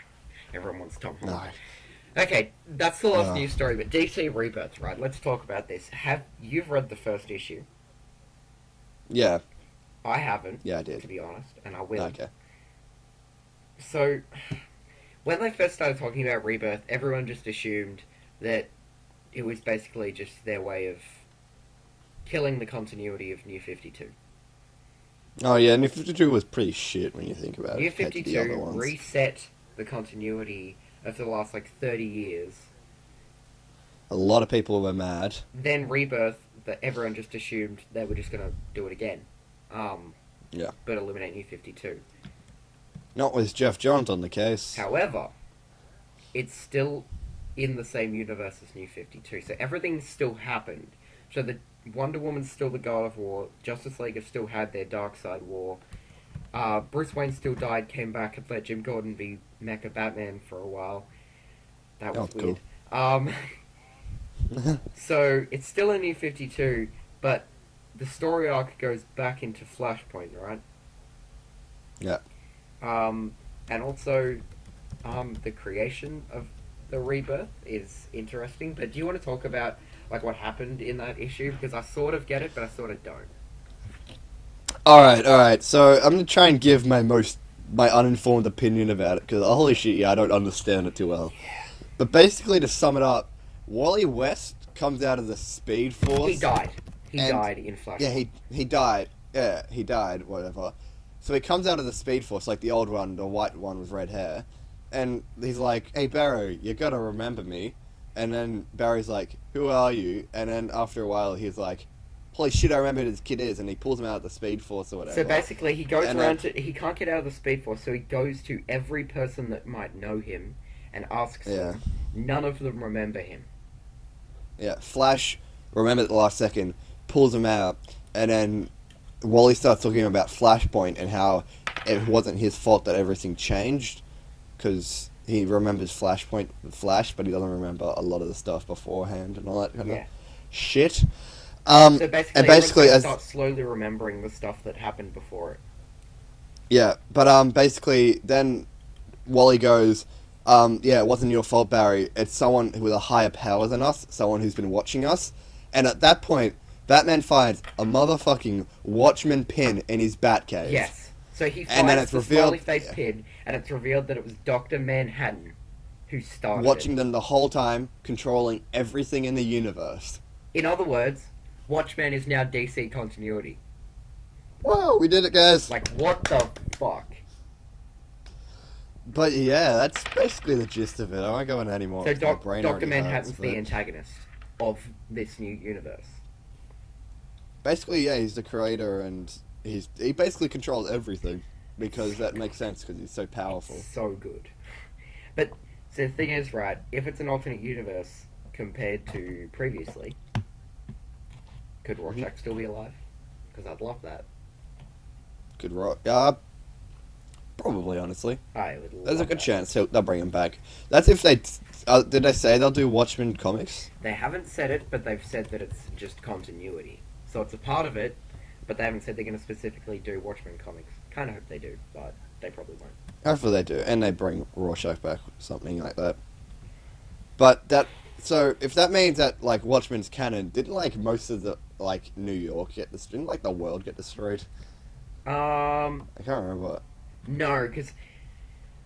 Everyone wants Tom Holland. No. Okay, that's the last news story, but DC Rebirth, right? Let's talk about this. You've read the first issue? Yeah. I haven't. Yeah, I did. To be honest, and I will. Okay. So, when they first started talking about Rebirth, everyone just assumed that it was basically just their way of killing the continuity of New 52. Oh yeah, New 52 was pretty shit when you think about it. New 52 reset the continuity of the last, 30 years. A lot of people were mad. Then Rebirth, that everyone just assumed they were just going to do it again. Yeah. but eliminate New 52. Not with Jeff Johns on the case. However, it's still in the same universe as New 52, so everything still happened. So the Wonder Woman's still the God of War, Justice League have still had their Darkseid War, Bruce Wayne still died, came back, and let Jim Gordon be Mecha Batman for a while. That was weird. Cool. So it's still a New 52, but the story arc goes back into Flashpoint, right? Yeah. And also, the creation of the Rebirth is interesting. But do you want to talk about like what happened in that issue? Because I sort of get it, but I sort of don't. All right. So I'm gonna try and give my uninformed opinion about it because holy shit, yeah, I don't understand it too well. Yeah. But basically, to sum it up, Wally West comes out of the Speed Force. He died. He died in Flashpoint. Yeah, he died. Yeah, he died. Whatever. So he comes out of the Speed Force, like the old one, the white one with red hair, and he's like, "Hey Barry, you gotta remember me." And then Barry's like, "Who are you?" And then after a while, he's like, "Holy shit, I remember who this kid is," and he pulls him out of the Speed Force or whatever. So basically, he goes he can't get out of the Speed Force, so he goes to every person that might know him and asks them. None of them remember him. Yeah, Flash remembers at the last second, pulls him out, and then Wally starts talking about Flashpoint and how it wasn't his fault that everything changed, because he remembers Flashpoint with Flash, but he doesn't remember a lot of the stuff beforehand and all that kind of shit. So basically, as start slowly remembering the stuff that happened before it. Yeah, but basically then Wally goes, yeah, it wasn't your fault, Barry. It's someone with a higher power than us, someone who's been watching us. And at that point, Batman finds a motherfucking Watchman pin in his Batcave. Yes. So he finds the smiley face pin, and it's revealed that it was Dr. Manhattan who started watching them the whole time, controlling everything in the universe. In other words, Watchmen is now DC continuity. Whoa, we did it, guys. Like, what the fuck? But yeah, that's basically the gist of it. I won't go into any more. So Dr. Manhattan's the antagonist of this new universe. Basically, yeah, he's the creator, and he basically controls everything, because that makes sense, because he's so powerful. So good. But, so the thing is, right, if it's an alternate universe compared to previously, could Rorschach still be alive? Because I'd love that. Could probably, honestly. I would love There's a good that. chance they'll bring him back. That's if they... did they say they'll do Watchmen comics? They haven't said it, but they've said that it's just continuity. So it's a part of it, but they haven't said they're going to specifically do Watchmen comics. Kind of hope they do, but they probably won't. Hopefully they do, and they bring Rorschach back, something like that. But that... So, if that means that, like, Watchmen's canon, didn't, like, most of the, like, New York get destroyed? Didn't, like, the world get destroyed? I can't remember. No, because,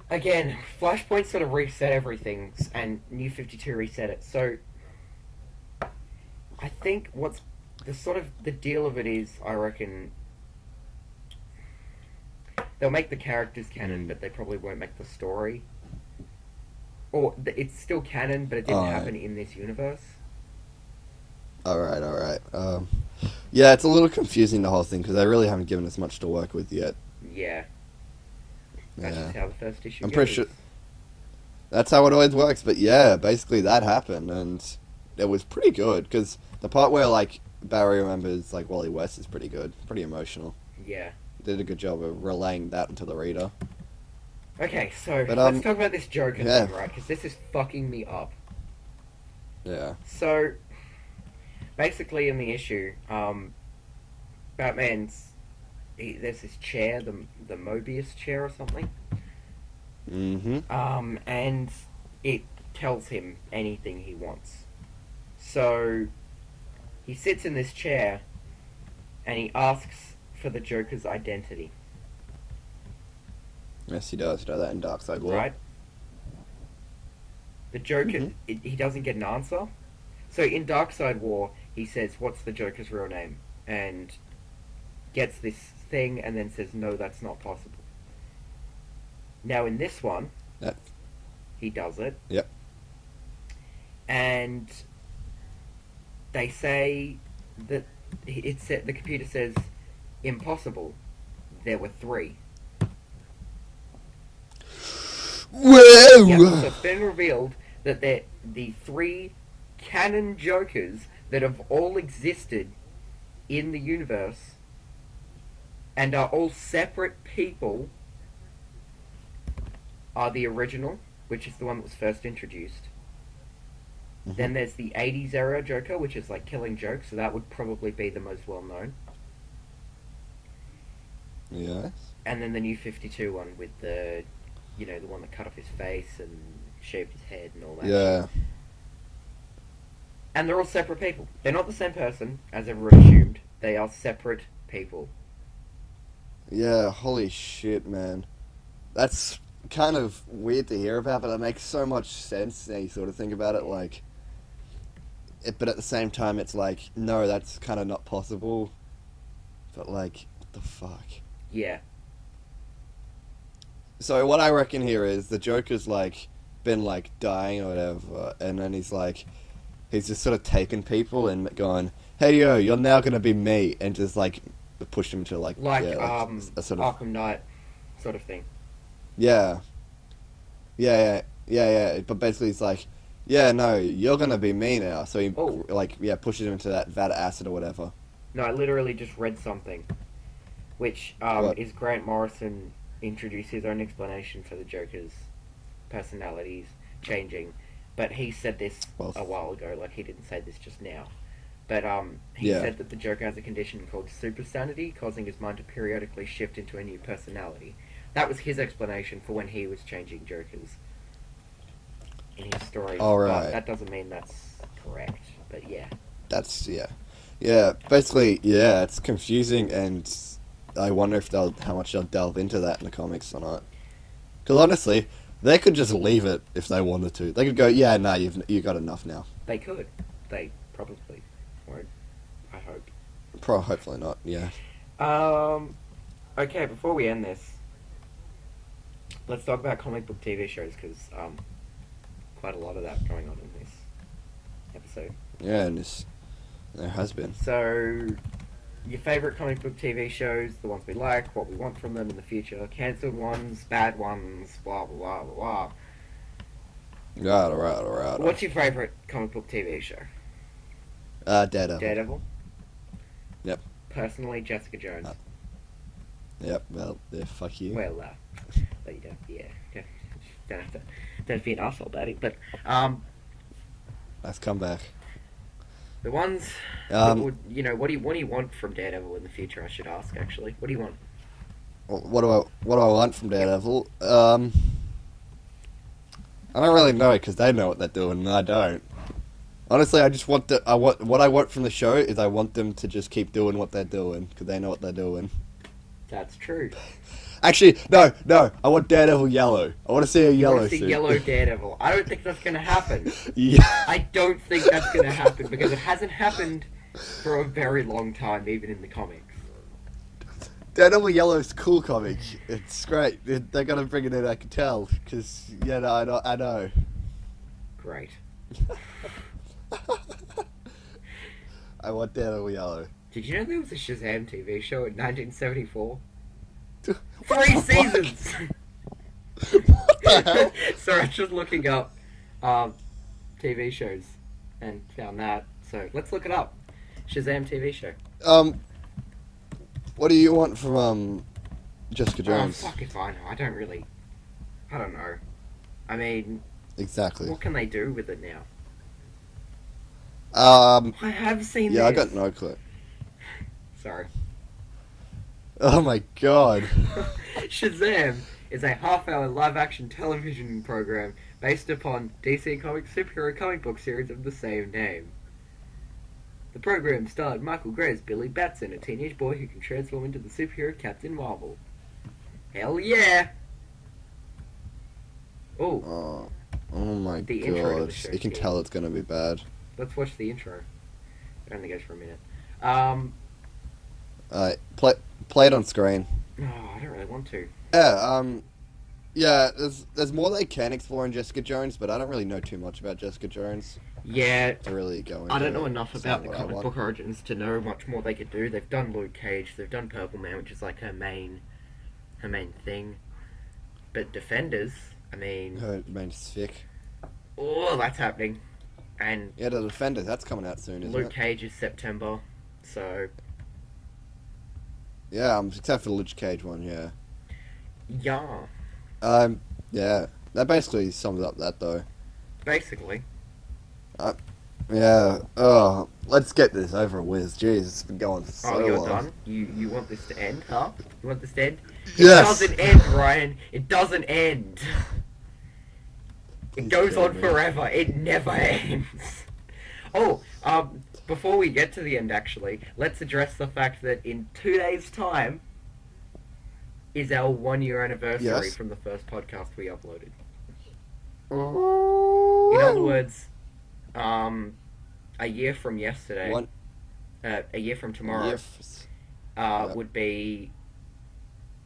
again, Flashpoint sort of reset everything, and New 52 reset it, so I think what's the deal of it is, I reckon, they'll make the characters canon, but they probably won't make the story. Or, it's still canon, but it didn't happen in this universe. Alright. Yeah, it's a little confusing, the whole thing, because they really haven't given us much to work with yet. Yeah. That's just how the first issue I'm goes. pretty sure that's how it always works, but yeah, basically that happened, and it was pretty good, because the part where, like, Barry remembers, like, Wally West is pretty good, pretty emotional. Yeah. Did a good job of relaying that into the reader. Okay, so let's talk about this Joker thing, right? Because this is fucking me up. Yeah. So, basically in the issue, Batman's... there's this chair, the Mobius chair or something. Mm-hmm. And it tells him anything he wants. So, he sits in this chair, and he asks for the Joker's identity. Yes, he does. He does that in Darkseid War. Right? The Joker, he doesn't get an answer. So in Darkseid War, he says, "What's the Joker's real name?" And gets this thing, and then says, "No, that's not possible." Now in this one, he does it. Yep. And they say that the computer says, "Impossible." there were 3. Whoa! Yeah, so it's been revealed that they're the 3 canon Jokers that have all existed in the universe and are all separate people are the original, which is the one that was first introduced. Mm-hmm. Then there's the 80s era Joker, which is like Killing Joke, so that would probably be the most well known. Yes. And then the new 52 one with the, the one that cut off his face and shaved his head and all that. Yeah. Shit. And they're all separate people. They're not the same person, as everyone assumed. They are separate people. Yeah, holy shit, man. That's kind of weird to hear about, but it makes so much sense now you sort of think about it, like... but at the same time, it's like, no, that's kind of not possible. But, like, what the fuck? Yeah. So what I reckon here is the Joker's, like, been, like, dying or whatever, and then he's, like... He's just sort of taken people and going, hey, yo, you're now going to be me, and just, like, pushed him to, like... a sort of... Arkham Knight sort of thing. Yeah. Yeah. But basically it's like, yeah, no, you're going to be me now. So he, pushes him into that vat of acid or whatever. No, I literally just read something, which is Grant Morrison introduced his own explanation for the Joker's personalities changing. But he said this a while ago, like he didn't say this just now. But he said that the Joker has a condition called supersanity, causing his mind to periodically shift into a new personality. That was his explanation for when he was changing Jokers in his story. All right. But that doesn't mean that's correct, but yeah. That's, yeah. Yeah, basically, yeah, it's confusing, and I wonder if how much they'll delve into that in the comics or not. Because honestly... They could just leave it if they wanted to. They could go, yeah, no, you got enough now. They could. They probably won't. I hope. Hopefully not, yeah. Okay, before we end this, let's talk about comic book TV shows, because quite a lot of that going on in this episode. Yeah, and there has been. So, your favourite comic book TV shows, the ones we like, what we want from them in the future, cancelled ones, bad ones, blah, blah, blah, blah. Right. What's your favourite comic book TV show? Daredevil. Daredevil? Yep. Personally, Jessica Jones. Yep, well, fuck you. Well, but you don't have to be an arsehole about it, but, Nice comeback. The ones, what do you want from Daredevil in the future? I should ask. Actually, what do you want? What do I want from Daredevil? I don't really know because they know what they're doing and I don't. Honestly, I just want what I want from the show is I want them to just keep doing what they're doing because they know what they're doing. That's true. Actually, no. I want Daredevil yellow. I want to see a yellow suit. Yellow Daredevil. I don't think that's going to happen. Yeah. I don't think that's going to happen because it hasn't happened for a very long time, even in the comics. Daredevil yellow's cool comic. It's great. They're going to bring it in, I can tell. Because, I know. Great. I want Daredevil yellow. Did you know there was a Shazam TV show in 1974? 3 seasons! What the hell? Sorry, I was just looking up TV shows and found that. So let's look it up. Shazam TV show. What do you want from Jessica Jones? Fuck if I know. I don't know. I mean... Exactly. What can they do with it now? I have seen this. Yeah, I got no clue. Sorry. Oh my god. Shazam is a half-hour live-action television program based upon DC Comics' superhero comic book series of the same name. The program starred Michael Gray's Billy Batson, a teenage boy who can transform into the superhero Captain Marvel. Hell yeah! Oh my the intro to god. the show, You can tell it's gonna be bad. Let's watch the intro. It only goes for a minute. Play it on screen. No, I don't really want to. Yeah, there's more they can explore in Jessica Jones, but I don't really know too much about Jessica Jones. Yeah. To really go into I don't know enough about the what comic book origins to know much more they could do. They've done Luke Cage, they've done Purple Man, which is like her main her main thing. But Defenders, I mean, Her main fic. oh, that's happening. And Yeah, the Defenders, that's coming out soon, isn't Luke it? Cage is September, so Yeah, except for the Luke Cage one, yeah. yeah, Yeah. That basically sums up that, though. basically. Yeah. Oh, let's get this over with. Jeez, it's been going so Oh, you're long. done? You want this to end, huh? You want this to end? Yes! It doesn't end, Ryan. It doesn't end. It Please goes kill on me. forever. It never ends. Oh, before we get to the end, actually, let's address the fact that in 2 days' time is our 1 year anniversary Yes. from the first podcast we uploaded. In In other words, a year from yesterday, a year from tomorrow, Yep. would be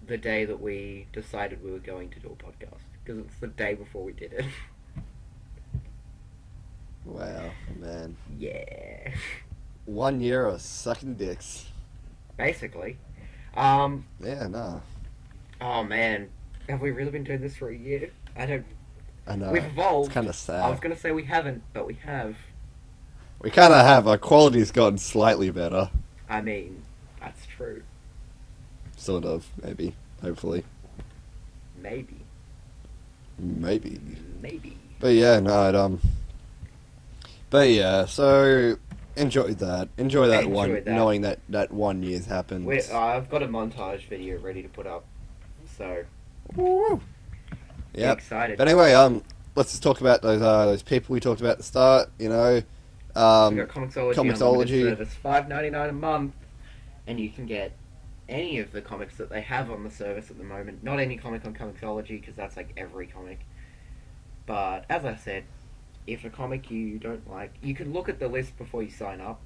the day that we decided we were going to do a podcast. Because it's the day before we did it. Wow, man. Yeah. 1 year of sucking dicks. Basically. Yeah, no. Oh man. Have we really been doing this for a year? I don't... I know. We've evolved. It's kind of I sad. was going to say we haven't, but we have. We kind of have. Our quality's gotten slightly better. I mean, that's true. Sort of, maybe. Hopefully. Maybe. Maybe. Maybe. But yeah, no, But yeah, so enjoy that. Enjoy that Enjoy that. knowing that 1 year's happened. I've got a montage video ready to put up. So, Woo! get Yep. excited. But anyway, let's just talk about those people we talked about at the start. You know, We got Comixology, Comixology. unlimited service, $5.99 a month, and you can get any of the comics that they have on the service at the moment. Not any comic on Comixology, because that's like every comic. But as I said, if a comic you don't like, you can look at the list before you sign up.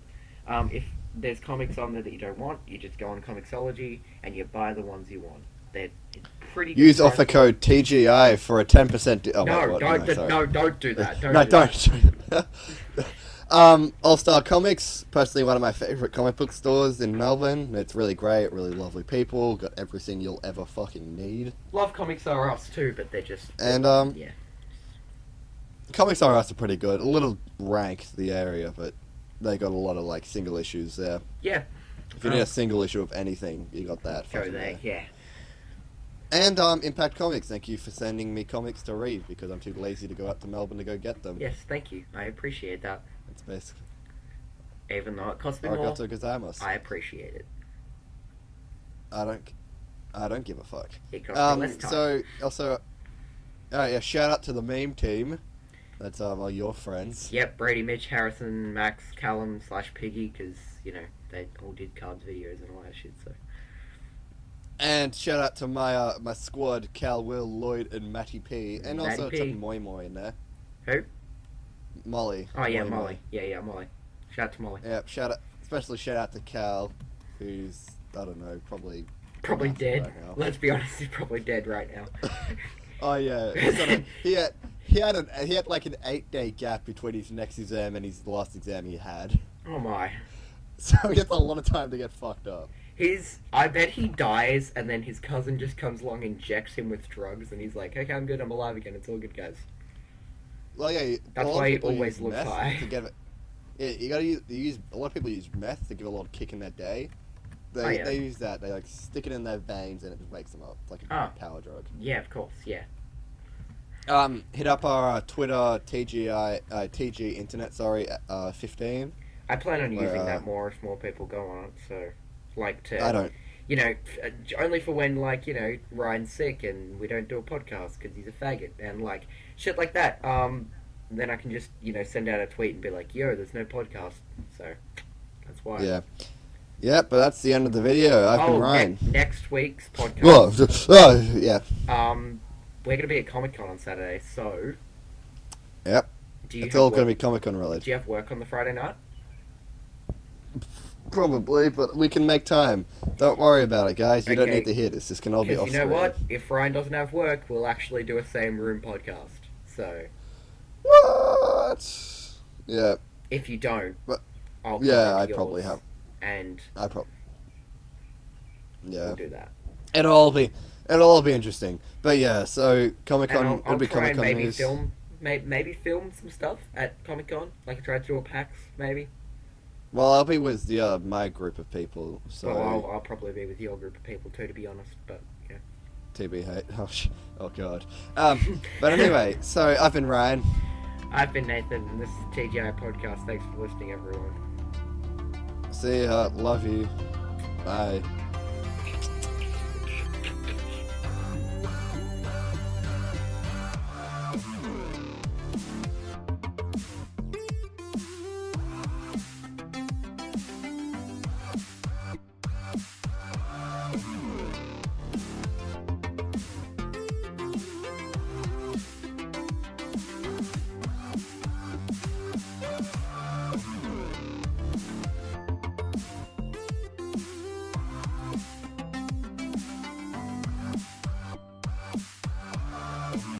If there's comics on there that you don't want, you just go on Comixology and you buy the ones you want. They're pretty good. Use price. offer code TGI for a 10%. Oh, No, wait, what? don't do that. Don't. All Star Comics, personally one of my favorite comic book stores in Melbourne. It's really great, really lovely people, got everything you'll ever fucking need. Love Comics R Us too, but they're just... And yeah. Comics R Us are pretty good. A little rank the area, but they got a lot of like single issues there. Yeah. If you need a single issue of anything, you got that. Go fucking there, yeah. And Impact Comics, thank you for sending me comics to read because I'm too lazy to go out to Melbourne to go get them. Yes, thank you. I appreciate that. It's basically Even though it costs me more, arigato gozaimasu. I appreciate it. I don't give a fuck. It costs me less time. So also, yeah, shout out to the meme team. That's all your friends. Yep, Brady, Mitch, Harrison, Max, Callum / Piggy, because you know they all did cards videos and all that shit. So And shout out to my my squad, Cal, Will, Lloyd, and Matty P, and Matty also P. chuck Moi Moi in there. who? Molly. Oh yeah, Moi Moi. Molly. Yeah, Molly. Shout out to Molly. Yeah, especially shout out to Cal, who's I don't know, probably massive Dead. right now. Let's be honest, he's probably dead right now. Oh yeah, he had like an 8-day gap between his next exam and the last exam he had, Oh my. so he has a lot of time to get fucked up. I bet he dies and then his cousin just comes along and injects him with drugs and he's like, okay, I'm good, I'm alive again, it's all good, guys. Well, yeah, That's a lot why of he people always use looks meth high. to get it. Yeah, you gotta use a lot of people use meth to give a lot of kick in their day. They use that. They like stick it in their veins and it just wakes them up. It's like a power drug. Yeah, of course, yeah. Hit up our Twitter TGI TG Internet 15. I plan on using Where, that more if more people go on it, so, like, to... I don't. You know, only for when, like, you know, Ryan's sick and we don't do a podcast because he's a faggot and, like, shit like that. Then I can just, you know, send out a tweet and be like, yo, there's no podcast. So, that's why. Yeah. Yeah, but that's the end of the video. I've been Ryan. Next week's podcast. Yeah. We're going to be at Comic-Con on Saturday, so... Yep. It's all going to be Comic-Con related. Do you have work on the Friday night? Probably, but we can make time. Don't worry about it, guys. You don't Okay. need to hear this. This can all be off Because you know screen. what? If Ryan doesn't have work, we'll actually do a same room podcast. So, What? Yeah. if you don't, But- I'll Yeah, come I to probably yours have. And Yeah. we'll do that. It'll all be It'll all be interesting. But yeah, so Comic And Con, I'll it'll be try Comic and Con maybe news. maybe film some stuff at Comic Con. Like try to do a PAX, maybe. Well, I'll be with my group of people, so Well, I'll probably be with your group of people too, to be honest. But yeah. TBH. Oh god. But anyway, so I've been Ryan. I've been Nathan, and this is TGI Podcast. Thanks for listening, everyone. See ya. Love you. Bye.